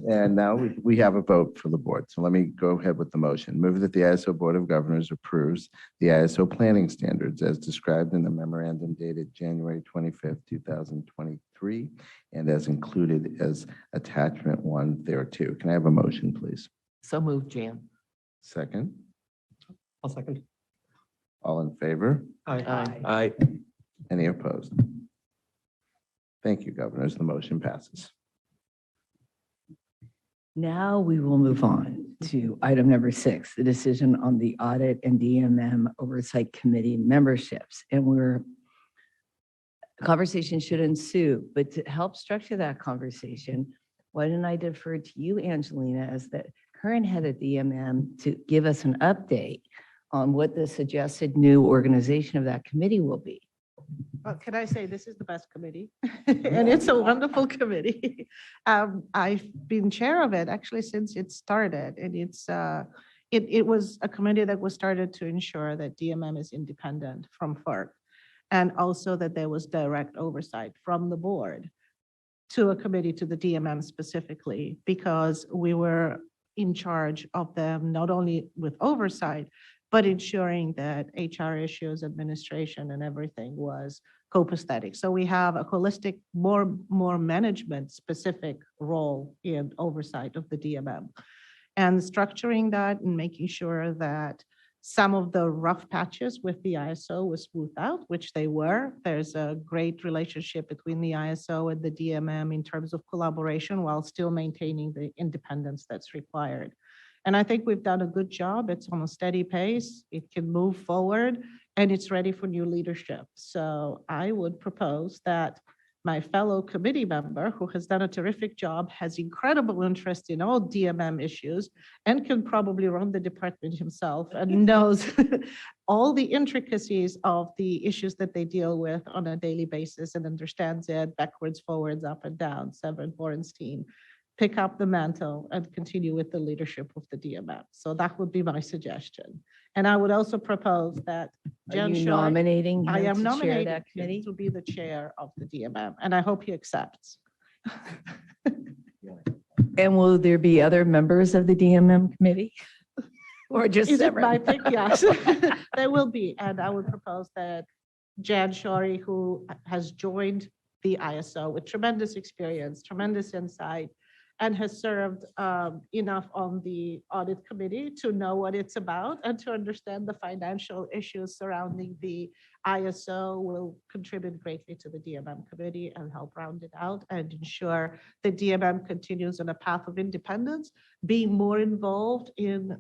And now we have a vote for the board. So let me go ahead with the motion. Move that the ISO Board of Governors approves the ISO planning standards as described in the memorandum dated January 25th, 2023, and as included as attachment 1 thereto. Can I have a motion, please? So moved, Jan. Second, I'll second. all in favor? Aye. Aye. Any opposed? Thank you, governors. The motion passes. Now we will move on to item number 6, the decision on the Audit and DMM Oversight Committee memberships. And conversation should ensue, but to help structure that conversation, why don't I defer to you, Angelina, as the current head of DMM, to give us an update on what the suggested new organization of that committee will be. Well, can I say this is the best committee? And it's a wonderful committee. I've been chair of it actually since it started. And it was a committee that was started to ensure that DMM is independent from FERC. And also that there was direct oversight from the board to a committee, to the DMM specifically, because we were in charge of them, not only with oversight, but ensuring that HR issues, administration, and everything was copacetic. So we have a holistic, more management-specific role in oversight of the DMM. And structuring that and making sure that some of the rough patches with the ISO was smoothed out, which they were. There's a great relationship between the ISO and the DMM in terms of collaboration while still maintaining the independence that's required. And I think we've done a good job. It's on a steady pace. It can move forward and it's ready for new leadership. So I would propose that my fellow committee member, who has done a terrific job, has incredible interest in all DMM issues and can probably run the department himself and knows all the intricacies of the issues that they deal with on a daily basis and understands it backwards, forwards, up and down. Severin Borenstein, pick up the mantle and continue with the leadership of the DMM. So that would be my suggestion. And I would also propose that Are you Shorey- nominating I him am to chair nominating that him committee? to be the chair of the DMM, and I hope he accepts. And will there be other members of the DMM committee? Or just Is it my Severin? pick? Yes, there will be. And I would propose that Jan Shorey, who has joined the ISO with tremendous experience, tremendous insight, and has served enough on the audit committee to know what it's about and to understand the financial issues surrounding the ISO, will contribute greatly to the DMM committee and help round it out and ensure the DMM continues on a path of independence, being more involved in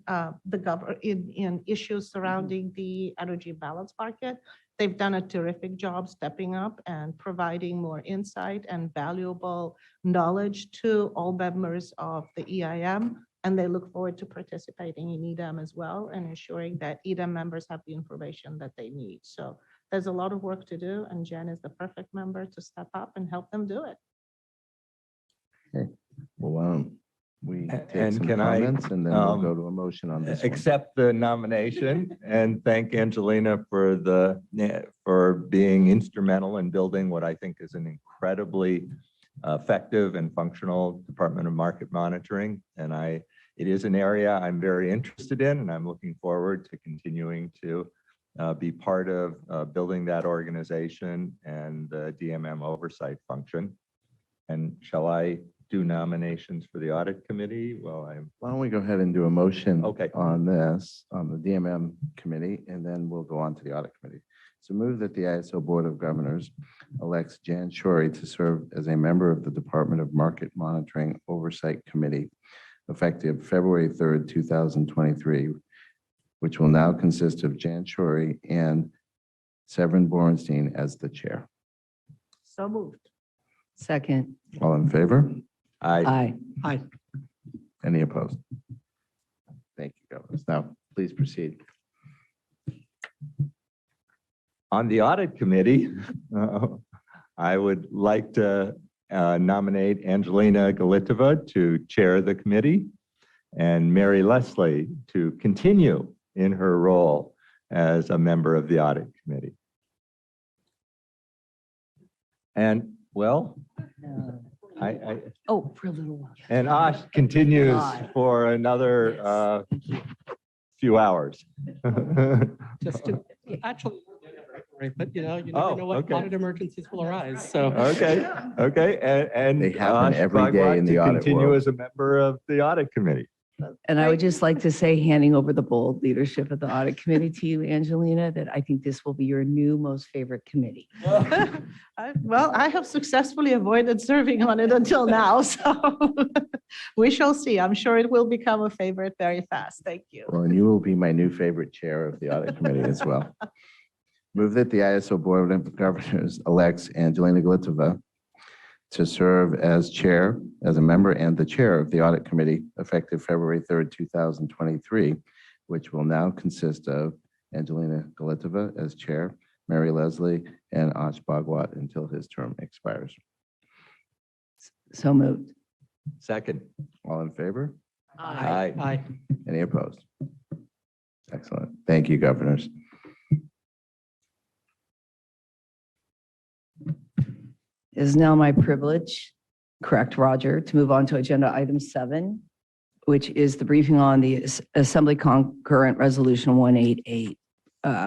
in issues surrounding the energy balance market. They've done a terrific job stepping up and providing more insight and valuable knowledge to all members of the EIM. And they look forward to participating in EDM as well and ensuring that EDM members have the information that they need. So there's a lot of work to do, and Jen is the perfect member to step up and help them do it. Okay, well, we And take some can I, comments and then we'll go to a motion on this one. accept the nomination and thank Angelina for being instrumental in building what I think is an incredibly effective and functional Department of Market Monitoring. And it is an area I'm very interested in, and I'm looking forward to continuing to be part of building that organization and the DMM oversight function. And shall I do nominations for the audit committee? Well, Why don't we go ahead and do a motion Okay. on this, on the DMM committee, and then we'll go on to the audit committee. So move that the ISO Board of Governors elects Jan Shorey to serve as a member of the Department of Market Monitoring Oversight Committee effective February 3rd, 2023, which will now consist of Jan Shorey and Severin Borenstein as the chair. So moved. Second. All in favor? Aye. Aye. Any opposed? Thank you, Governors. Now, please proceed. On the audit committee, I would like to nominate Angelina Galitova to chair the committee and Mary Leslie to continue in her role as a member of the audit committee. And well, Oh, for a little while. and Ash continues Aye. for another few hours. Just to, actually, right, but you Oh, never know what okay. audit emergencies will arise, so. Okay, okay, and. They happen Ash every day Bhagwat in the to audit continue world. as a member of the audit committee. And I would just like to say, handing over the bold leadership of the audit committee to you, Angelina, that I think this will be your new most favorite committee. Well, I have successfully avoided serving on it until now, so we shall see. I'm sure it will become a favorite very fast. Thank you. Well, and you will be my new favorite chair of the audit committee as well. Move that the ISO Board of Governors elects Angelina Galitova to serve as chair, as a member and the chair of the audit committee effective February 3rd, 2023, which will now consist of Angelina Galitova as chair, Mary Leslie, and Ash Bhagwat until his term expires. So moved. Second. All in favor? Aye. Aye. Any opposed? Excellent. Thank you, governors. It is now my privilege, correct, Roger, to move on to agenda item 7, which is the briefing on the Assembly Concurrent Resolution 188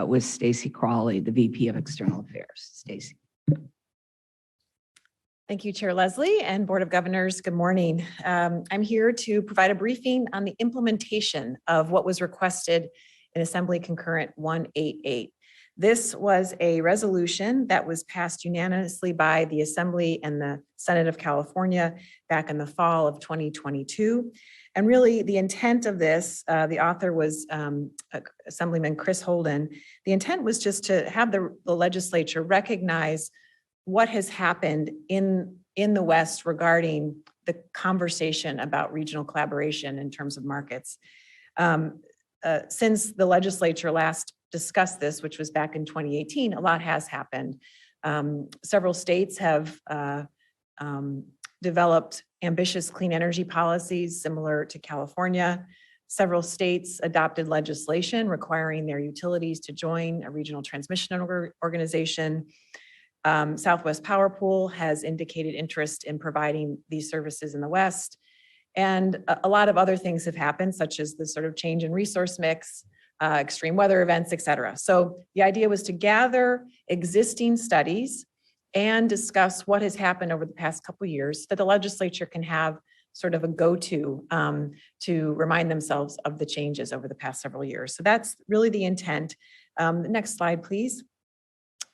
with Stacy Crawley, the VP of External Affairs. Stacy. Thank you, Chair Leslie and Board of Governors. Good morning. I'm here to provide a briefing on the implementation of what was requested in Assembly Concurrent 188. This was a resolution that was passed unanimously by the Assembly and the Senate of California back in the fall of 2022. And really the intent of this, the author was Assemblyman Chris Holden. The intent was just to have the legislature recognize what has happened in the West regarding the conversation about regional collaboration in terms of markets. Since the legislature last discussed this, which was back in 2018, a lot has happened. Several states have developed ambitious clean energy policies similar to California. Several states adopted legislation requiring their utilities to join a regional transmission organization. Southwest Power Pool has indicated interest in providing these services in the West. And a lot of other things have happened, such as the sort of change in resource mix, extreme weather events, et cetera. So the idea was to gather existing studies and discuss what has happened over the past couple of years so that the legislature can have sort of a go-to to remind themselves of the changes over the past several years. So that's really the intent. The next slide, please.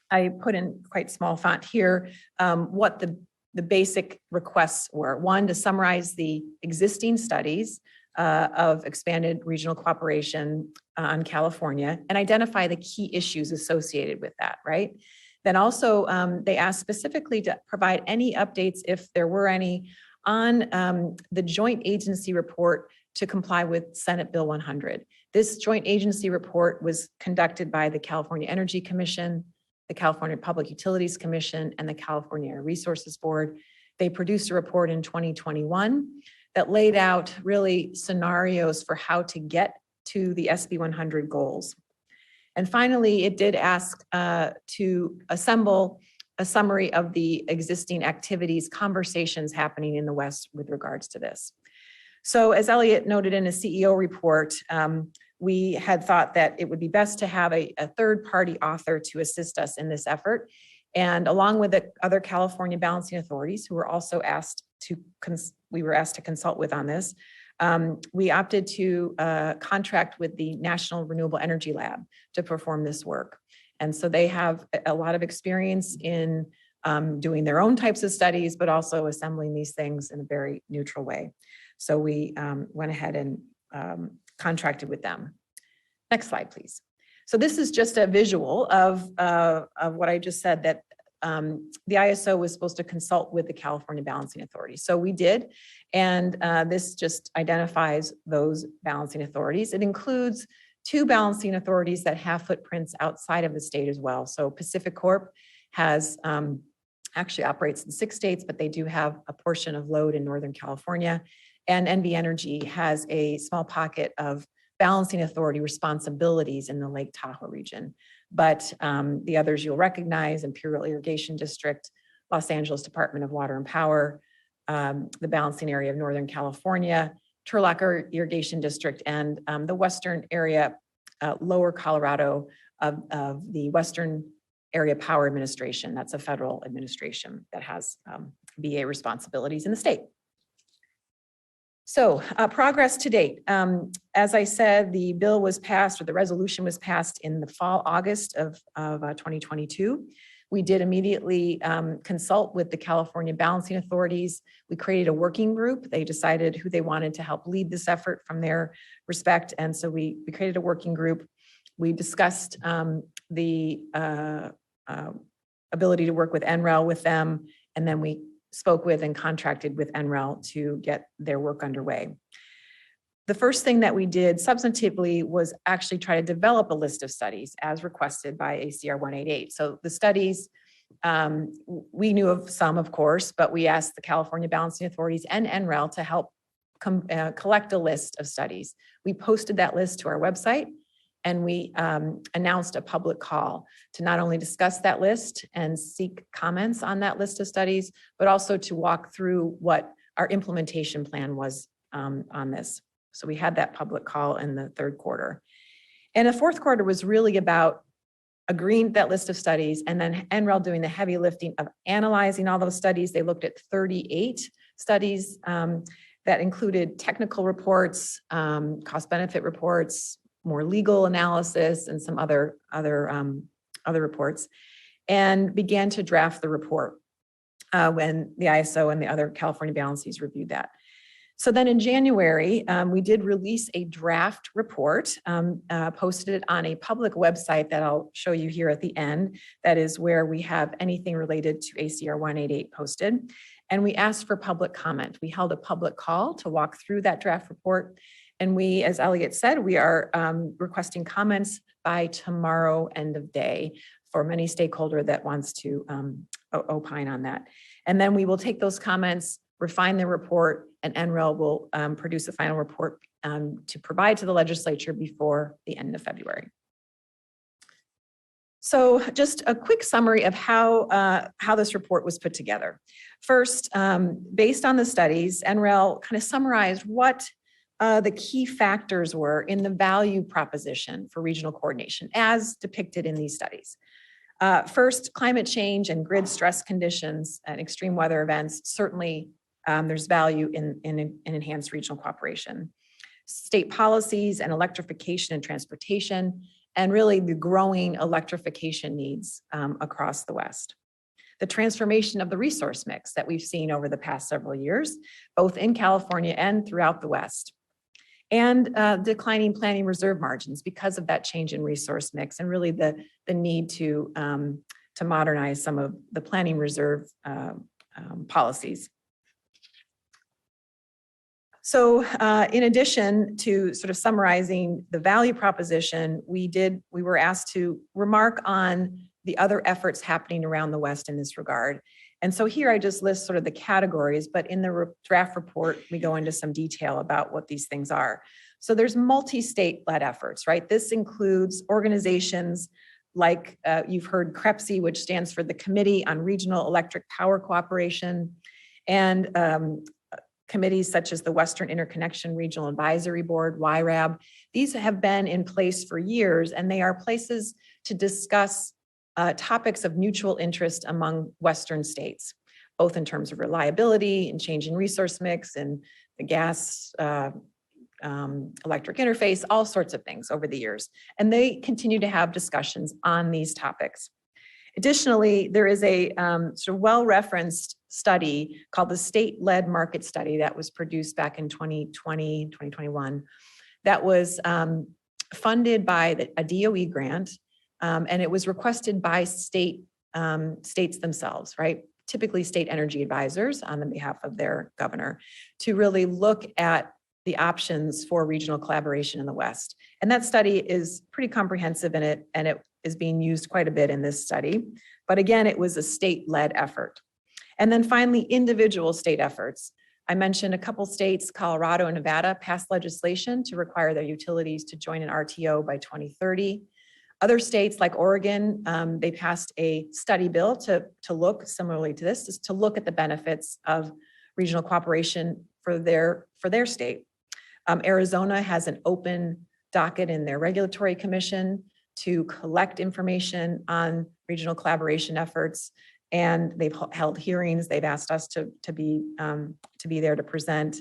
I put in quite small font here what the basic requests were. One, to summarize the existing studies of expanded regional cooperation on California and identify the key issues associated with that, right? Then also, they asked specifically to provide any updates, if there were any, on the joint agency report to comply with Senate Bill 100. This joint agency report was conducted by the California Energy Commission, the California Public Utilities Commission, and the California Air Resources Board. They produced a report in 2021 that laid out really scenarios for how to get to the SB 100 goals. And finally, it did ask to assemble a summary of the existing activities, conversations happening in the West with regards to this. So as Elliot noted in his CEO report, we had thought that it would be best to have a third-party author to assist us in this effort. And along with the other California balancing authorities who were also asked to, we were asked to consult with on this, we opted to contract with the National Renewable Energy Lab to perform this work. And so they have a lot of experience in doing their own types of studies, but also assembling these things in a very neutral way. So we went ahead and contracted with them. Next slide, please. So this is just a visual of what I just said, that the ISO was supposed to consult with the California Balancing Authority. So we did, and this just identifies those balancing authorities. It includes 2 balancing authorities that have footprints outside of the state as well. So Pacific Corp has actually operates in 6 states, but they do have a portion of load in Northern California. And NV Energy has a small pocket of balancing authority responsibilities in the Lake Tahoe region. But the others you'll recognize: Imperial Irrigation District, Los Angeles Department of Water and Power, the balancing area of Northern California, Turlock Irrigation District, and the Western area, Lower Colorado of the Western Area Power Administration. That's a federal administration that has BA responsibilities in the state. So progress to date. As I said, the bill was passed, or the resolution was passed in the fall, August of 2022. We did immediately consult with the California Balancing Authorities. We created a working group. They decided who they wanted to help lead this effort from their respect. And so we created a working group. We discussed the ability to work with NREL with them, and then we spoke with and contracted with NREL to get their work underway. The first thing that we did substantively was actually try to develop a list of studies as requested by ACR 188. So the studies, we knew of some, of course, but we asked the California Balancing Authorities and NREL to help collect a list of studies. We posted that list to our website, and we announced a public call to not only discuss that list and seek comments on that list of studies, but also to walk through what our implementation plan was on this. So we had that public call in the 3rd quarter. And the 4th quarter was really about agreeing that list of studies, and then NREL doing the heavy lifting of analyzing all those studies. They looked at 38 studies that included technical reports, cost-benefit reports, more legal analysis, and some other reports, and began to draft the report when the ISO and the other California balancies reviewed that. So then in January, we did release a draft report, posted it on a public website that I'll show you here at the end. That is where we have anything related to ACR 188 posted. And we asked for public comment. We held a public call to walk through that draft report. And we, as Elliot said, we are requesting comments by tomorrow, end of day, for any stakeholder that wants to opine on that. And then we will take those comments, refine the report, and NREL will produce a final report to provide to the legislature before the end of February. So just a quick summary of how this report was put together. First, based on the studies, NREL kind of summarized what the key factors were in the value proposition for regional coordination as depicted in these studies. First, climate change and grid stress conditions and extreme weather events. Certainly, there's value in enhanced regional cooperation. State policies and electrification and transportation, and really the growing electrification needs across the West. The transformation of the resource mix that we've seen over the past several years, both in California and throughout the West. And declining planning reserve margins because of that change in resource mix, and really the need to modernize some of the planning reserve policies. So in addition to sort of summarizing the value proposition, we were asked to remark on the other efforts happening around the West in this regard. And so here I just list sort of the categories, but in the draft report, we go into some detail about what these things are. So there's multi-state led efforts, right? This includes organizations like you've heard CREPC, which stands for the Committee on Regional Electric Power Cooperation, and committees such as the Western Interconnection Regional Advisory Board, WIRAB. These have been in place for years, and they are places to discuss topics of mutual interest among Western states, both in terms of reliability and change in resource mix and the gas electric interface, all sorts of things over the years. And they continue to have discussions on these topics. Additionally, there is a sort of well-referenced study called the State-Led Market Study that was produced back in 2020, 2021, that was funded by a DOE grant, and it was requested by states themselves, right? Typically state energy advisors on the behalf of their governor, to really look at the options for regional collaboration in the West. And that study is pretty comprehensive in it, and it is being used quite a bit in this study. But again, it was a state-led effort. And then finally, individual state efforts. I mentioned a couple states, Colorado and Nevada, passed legislation to require their utilities to join an RTO by 2030. Other states like Oregon, they passed a study bill to look similarly to this, is to look at the benefits of regional cooperation for their state. Arizona has an open docket in their regulatory commission to collect information on regional collaboration efforts, and they've held hearings. They've asked us to be there to present.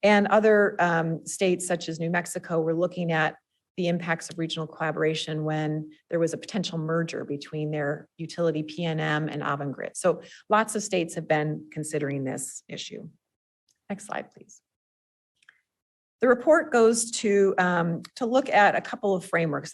And other states such as New Mexico were looking at the impacts of regional collaboration when there was a potential merger between their utility PNM and Avangrid. So lots of states have been considering this issue. Next slide, please. The report goes to look at a couple of frameworks.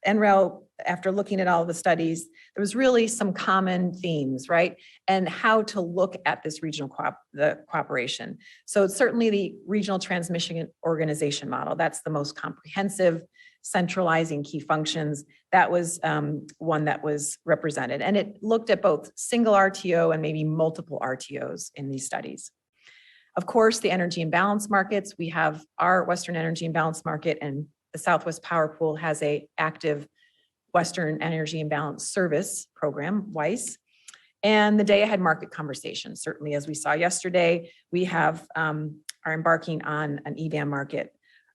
NREL, after looking at all the studies, there was really some common themes, right? And how to look at this regional cooperation. So it's certainly the regional transmission organization model. That's the most comprehensive, centralizing key functions. That was one that was represented. And it looked at both single RTO and maybe multiple RTOs in these studies. Of course, the energy imbalance markets, we have our Western Energy Imbalance Market, and the Southwest Power Pool has an active Western Energy Imbalance Service program, WISE, and the day-ahead market conversation. Certainly, as we saw yesterday, we are embarking on an EVAM market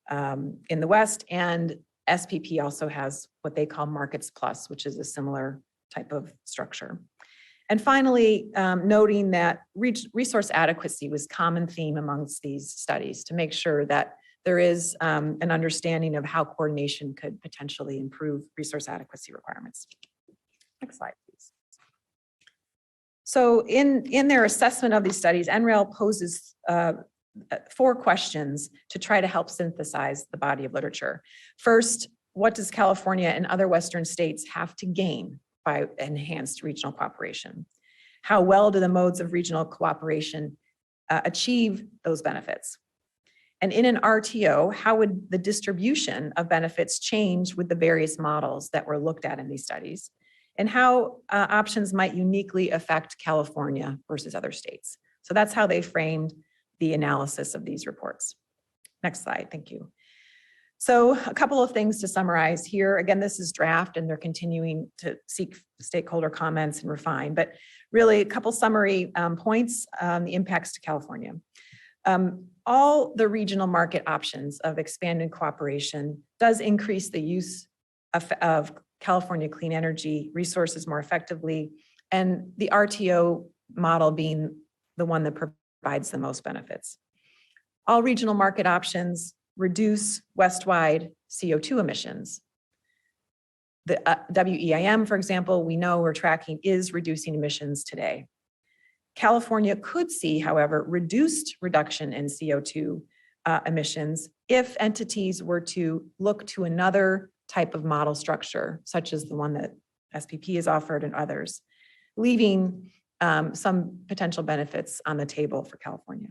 in the West, and SPP also has what they call Markets Plus, which is a similar type of structure. And finally, noting that resource adequacy was a common theme amongst these studies to make sure that there is an understanding of how coordination could potentially improve resource adequacy requirements. Next slide, please. So in their assessment of these studies, NREL poses 4 questions to try to help synthesize the body of literature. First, what does California and other Western states have to gain by enhanced regional cooperation? How well do the modes of regional cooperation achieve those benefits? And in an RTO, how would the distribution of benefits change with the various models that were looked at in these studies? And how options might uniquely affect California versus other states? So that's how they framed the analysis of these reports. Next slide, thank you. So a couple of things to summarize here. Again, this is draft and they're continuing to seek stakeholder comments and refine, but really a couple summary points on the impacts to California. All the regional market options of expanded cooperation does increase the use of California clean energy resources more effectively, and the RTO model being the one that provides the most benefits. All regional market options reduce West-wide CO2 emissions. The WEIM, for example, we know we're tracking is reducing emissions today. California could see, however, reduced reduction in CO2 emissions if entities were to look to another type of model structure, such as the one that SPP has offered and others, leaving some potential benefits on the table for California.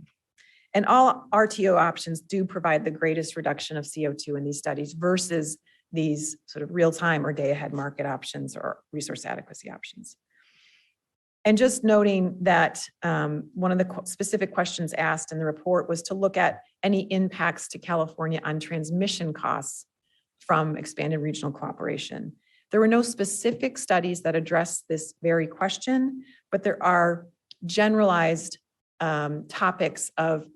And all RTO options do provide the greatest reduction of CO2 in these studies versus these sort of real-time or day-ahead market options or resource adequacy options. And just noting that one of the specific questions asked in the report was to look at any impacts to California on transmission costs from expanded regional cooperation. There were no specific studies that address this very question, but there are generalized topics of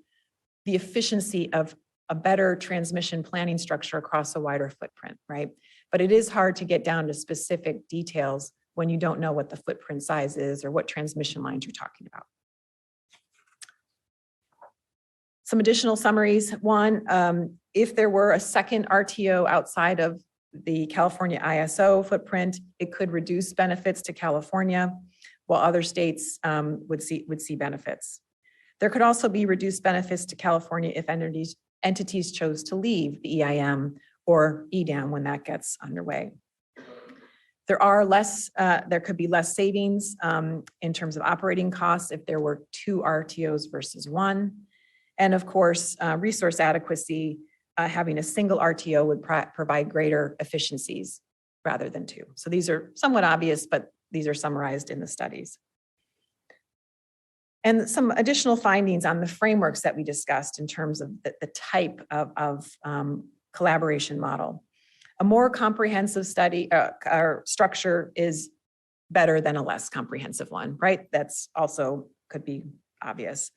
the efficiency of a better transmission planning structure across a wider footprint, right? But it is hard to get down to specific details when you don't know what the footprint size is or what transmission lines you're talking about. Some additional summaries. One, if there were a second RTO outside of the California ISO footprint, it could reduce benefits to California while other states would see benefits. There could also be reduced benefits to California if entities chose to leave the EIM or EDAM when that gets underway. There could be less savings in terms of operating costs if there were 2 RTOs versus 1. And of course, resource adequacy, having a single RTO would provide greater efficiencies rather than 2. So these are somewhat obvious, but these are summarized in the studies. And some additional findings on the frameworks that we discussed in terms of the type of collaboration model. A more comprehensive study or structure is better than a less comprehensive one, right? That's also could be obvious.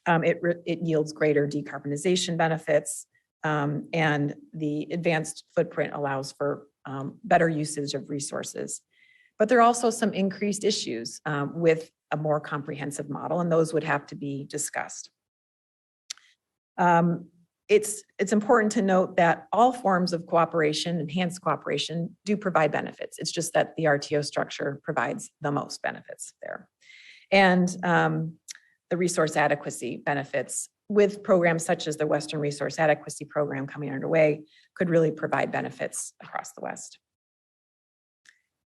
It yields greater decarbonization benefits, and the advanced footprint allows for better usage of resources. But there are also some increased issues with a more comprehensive model, and those would have to be discussed. It's important to note that all forms of cooperation, enhanced cooperation, do provide benefits. It's just that the RTO structure provides the most benefits there. And the resource adequacy benefits with programs such as the Western Resource Adequacy Program coming underway could really provide benefits across the West.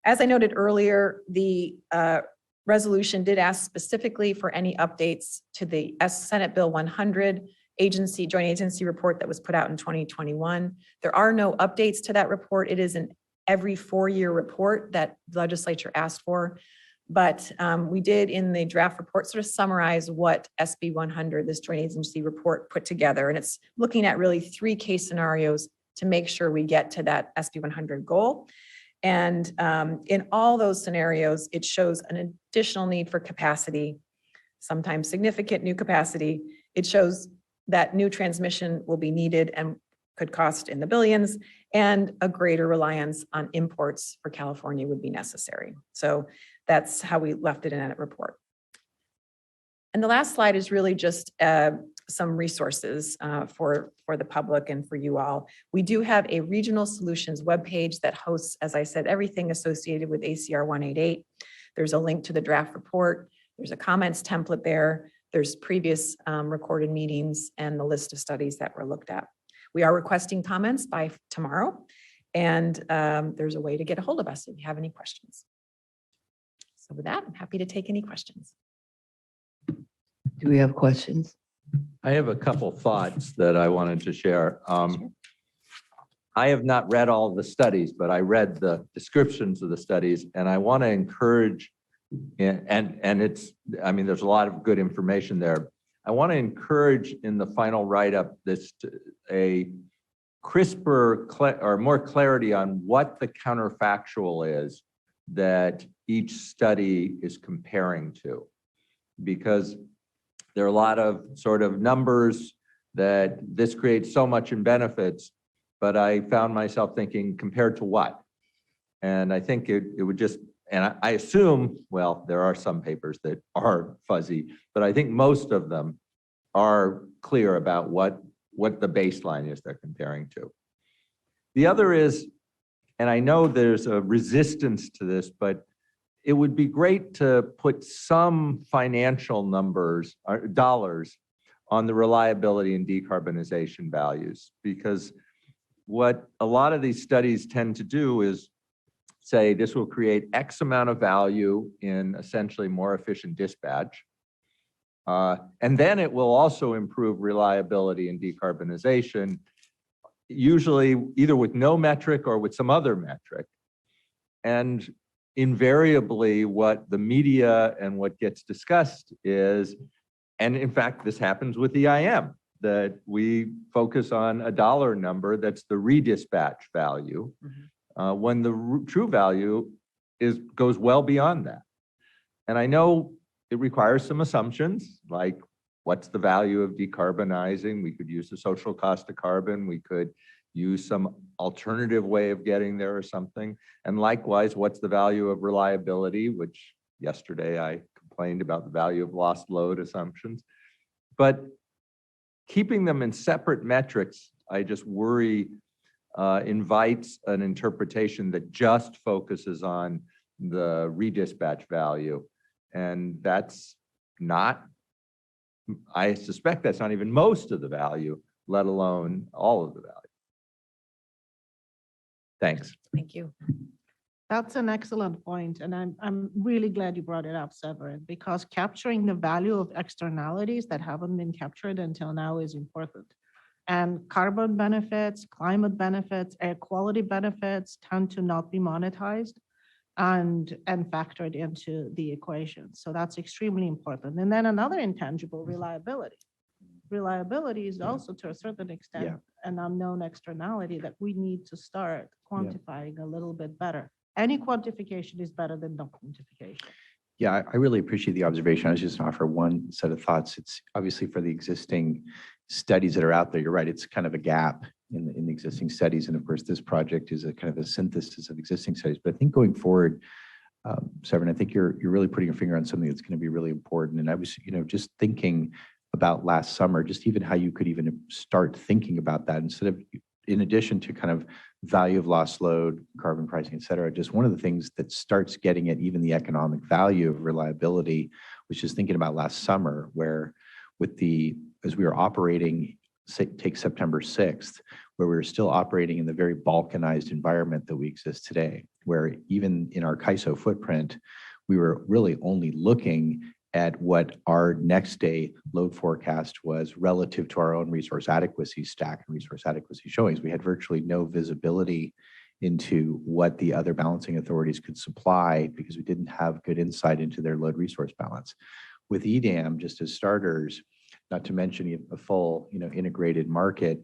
As I noted earlier, the resolution did ask specifically for any updates to the Senate Bill 100 joint agency report that was put out in 2021. There are no updates to that report. It is an every 4-year report that the legislature asked for. But we did in the draft report sort of summarize what SB 100, this joint agency report, put together. And it's looking at really 3 case scenarios to make sure we get to that SB 100 goal. And in all those scenarios, it shows an additional need for capacity, sometimes significant new capacity. It shows that new transmission will be needed and could cost in the billions, and a greater reliance on imports for California would be necessary. So that's how we left it in that report. And the last slide is really just some resources for the public and for you all. We do have a regional solutions webpage that hosts, as I said, everything associated with ACR 188. There's a link to the draft report. There's a comments template there. There's previous recorded meetings and the list of studies that were looked at. We are requesting comments by tomorrow, and there's a way to get a hold of us if you have any questions. So with that, I'm happy to take any questions. Do we have questions? I have a couple thoughts that I wanted to share. I have not read all the studies, but I read the descriptions of the studies, and I want to encourage, and it's, I mean, there's a lot of good information there. I want to encourage in the final write-up a crisper or more clarity on what the counterfactual is that each study is comparing to, because there are a lot of sort of numbers that this creates so much in benefits, but I found myself thinking compared to what? And I think it would just, and I assume, well, there are some papers that are fuzzy, but I think most of them are clear about what the baseline is they're comparing to. The other is, and I know there's a resistance to this, but it would be great to put some financial numbers or dollars on the reliability and decarbonization values, because what a lot of these studies tend to do is say this will create X amount of value in essentially more efficient dispatch. And then it will also improve reliability and decarbonization, usually either with no metric or with some other metric. And invariably what the media and what gets discussed is, and in fact, this happens with the IM, that we focus on a dollar number that's the redispatch value, when the true value goes well beyond that. And I know it requires some assumptions, like what's the value of decarbonizing? We could use the social cost of carbon. We could use some alternative way of getting there or something. And likewise, what's the value of reliability, which yesterday I complained about the value of lost load assumptions. But keeping them in separate metrics, I just worry invites an interpretation that just focuses on the redispatch value. And that's not, I suspect that's not even most of the value, let alone all of the value. Thanks. Thank you. That's an excellent point, and I'm really glad you brought it up, Severin, because capturing the value of externalities that haven't been captured until now is important. And carbon benefits, climate benefits, air quality benefits tend to not be monetized and factored into the equation. So that's extremely important. And then another intangible, reliability. Reliability is also, to a certain extent, an unknown externality that we need to start quantifying a little bit better. Any quantification is better than no quantification. Yeah, I really appreciate the observation. I was just gonna offer one set of thoughts. It's obviously for the existing studies that are out there. You're right, it's kind of a gap in the existing studies. And of course, this project is a kind of a synthesis of existing studies. But I think going forward, Severin, I think you're really putting your finger on something that's going to be really important. And I was, just thinking about last summer, just even how you could even start thinking about that instead of, in addition to kind of value of lost load, carbon pricing, et cetera, just one of the things that starts getting at even the economic value of reliability, which is thinking about last summer, where as we were operating, take September 6th, where we were still operating in the very balkanized environment that we exist today, where even in our CAISO footprint, we were really only looking at what our next day load forecast was relative to our own resource adequacy stack and resource adequacy showings. We had virtually no visibility into what the other balancing authorities could supply because we didn't have good insight into their load resource balance. With EDAM, just as starters, not to mention a full, integrated market,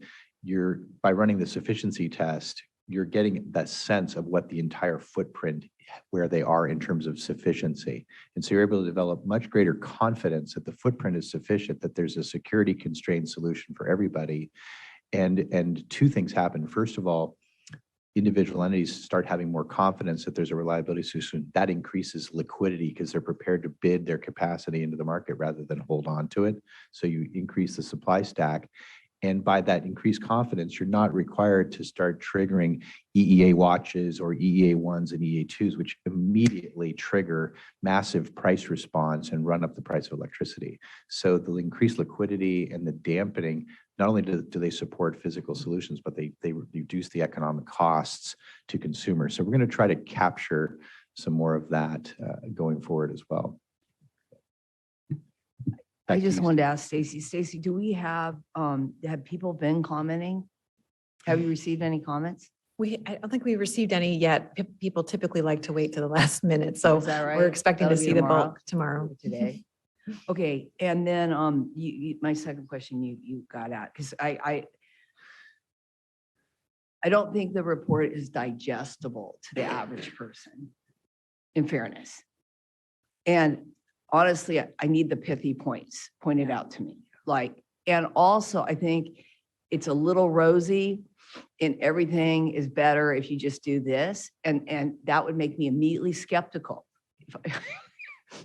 by running the sufficiency test, you're getting that sense of what the entire footprint, where they are in terms of sufficiency. And so you're able to develop much greater confidence that the footprint is sufficient, that there's a security constrained solution for everybody. And two things happen. First of all, individual entities start having more confidence that there's a reliability solution. That increases liquidity because they're prepared to bid their capacity into the market rather than hold on to it. So you increase the supply stack. And by that increased confidence, you're not required to start triggering EEA watches or EEA 1s and EEA 2s, which immediately trigger massive price response and run up the price of electricity. So the increased liquidity and the dampening, not only do they support physical solutions, but they reduce the economic costs to consumers. So we're going to try to capture some more of that going forward as well. I just wanted to ask Stacy. Stacy, do we have people been commenting? Have you received any comments? I don't think we received any yet. People typically like to wait to the last minute, so Is that right? we're expecting to That'll be see the tomorrow? bulk tomorrow. Today. Okay, and then my second question you got at, because I don't think the report is digestible to the average person, in fairness. And honestly, I need the pithy points pointed out to me. And also I think it's a little rosy and everything is better if you just do this. And that would make me immediately skeptical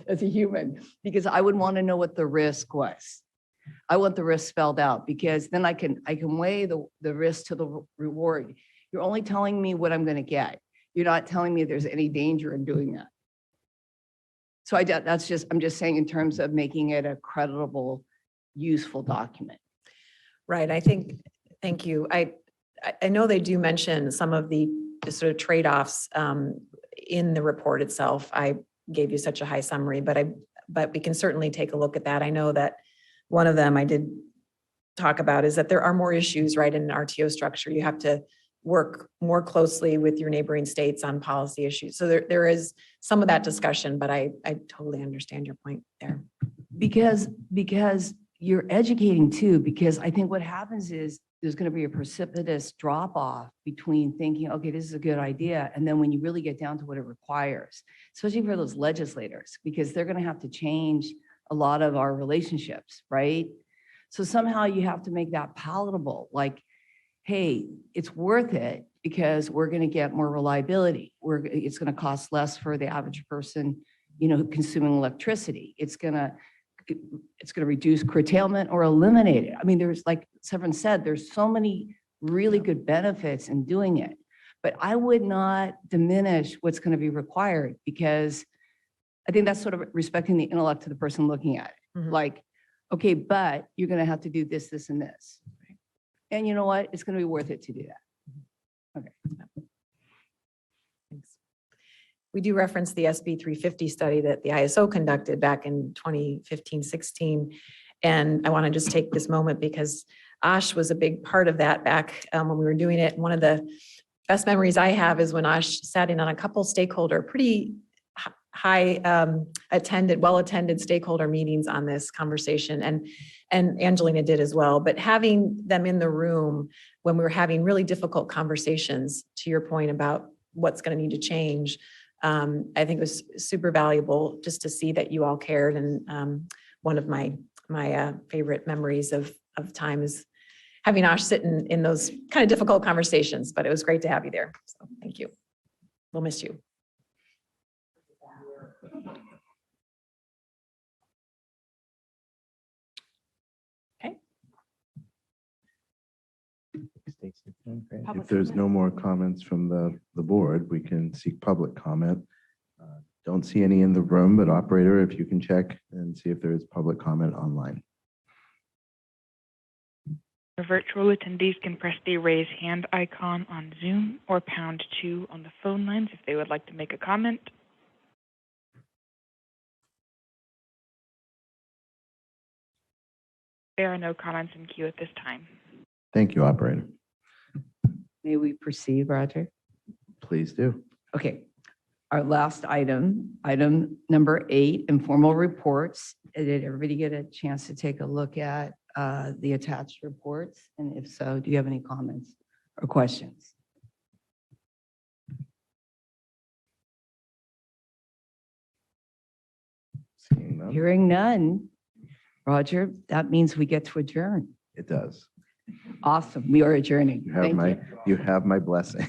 as a human, because I would want to know what the risk was. I want the risk spelled out, because then I can weigh the risk to the reward. You're only telling me what I'm going to get. You're not telling me there's any danger in doing that. So I'm just saying in terms of making it a credible, useful document. Right, thank you. I know they do mention some of the sort of trade-offs in the report itself. I gave you such a high summary, but we can certainly take a look at that. I know that one of them I did talk about is that there are more issues, right, in an RTO structure. You have to work more closely with your neighboring states on policy issues. So there is some of that discussion, but I totally understand your point there. Because you're educating too, because I think what happens is there's going to be a precipitous drop off between thinking, okay, this is a good idea, and then when you really get down to what it requires, especially for those legislators, because they're going to have to change a lot of our relationships, right? So somehow you have to make that palatable, like, hey, it's worth it because we're going to get more reliability. It's going to cost less for the average person, consuming electricity. It's going to reduce curtailment or eliminate it. I mean, there's, like Severin said, there's so many really good benefits in doing it. But I would not diminish what's going to be required because I think that's sort of respecting the intellect of the person looking at it. Mhm. Like, okay, but you're going to have to do this, this, and this. And you know what? It's going to be worth it to do that. Thanks. We do reference the SB 350 study that the ISO conducted back in 2015-16. And I want to just take this moment because Ash was a big part of that back when we were doing it. One of the best memories I have is when Ash sat in on a couple stakeholder, pretty high attended, well-attended stakeholder meetings on this conversation. And Angelina did as well. But having them in the room when we were having really difficult conversations, to your point about what's going to need to change, I think it was super valuable just to see that you all cared. And one of my favorite memories of time is having Ash sit in those kind of difficult conversations, but it was great to have you there. So thank you. We'll miss you. Okay. If there's no more comments from the board, we can seek public comment. Don't see any in the room, but operator, if you can check and see if there is public comment online. Our virtual attendees can press the raise hand icon on Zoom or #2 on the phone lines if they would like to make a comment. There are no comments in queue at this time. Thank you, operator. May we proceed, Roger? Please do. Okay. Our last item, item number 8, informal reports. Did everybody get a chance to take a look at the attached reports? And if so, do you have any comments or questions? Seeing none, Hearing none. Roger, that means we get to adjourn. it does. Awesome. We are adjourning. You have Thank my, you. you have my blessing.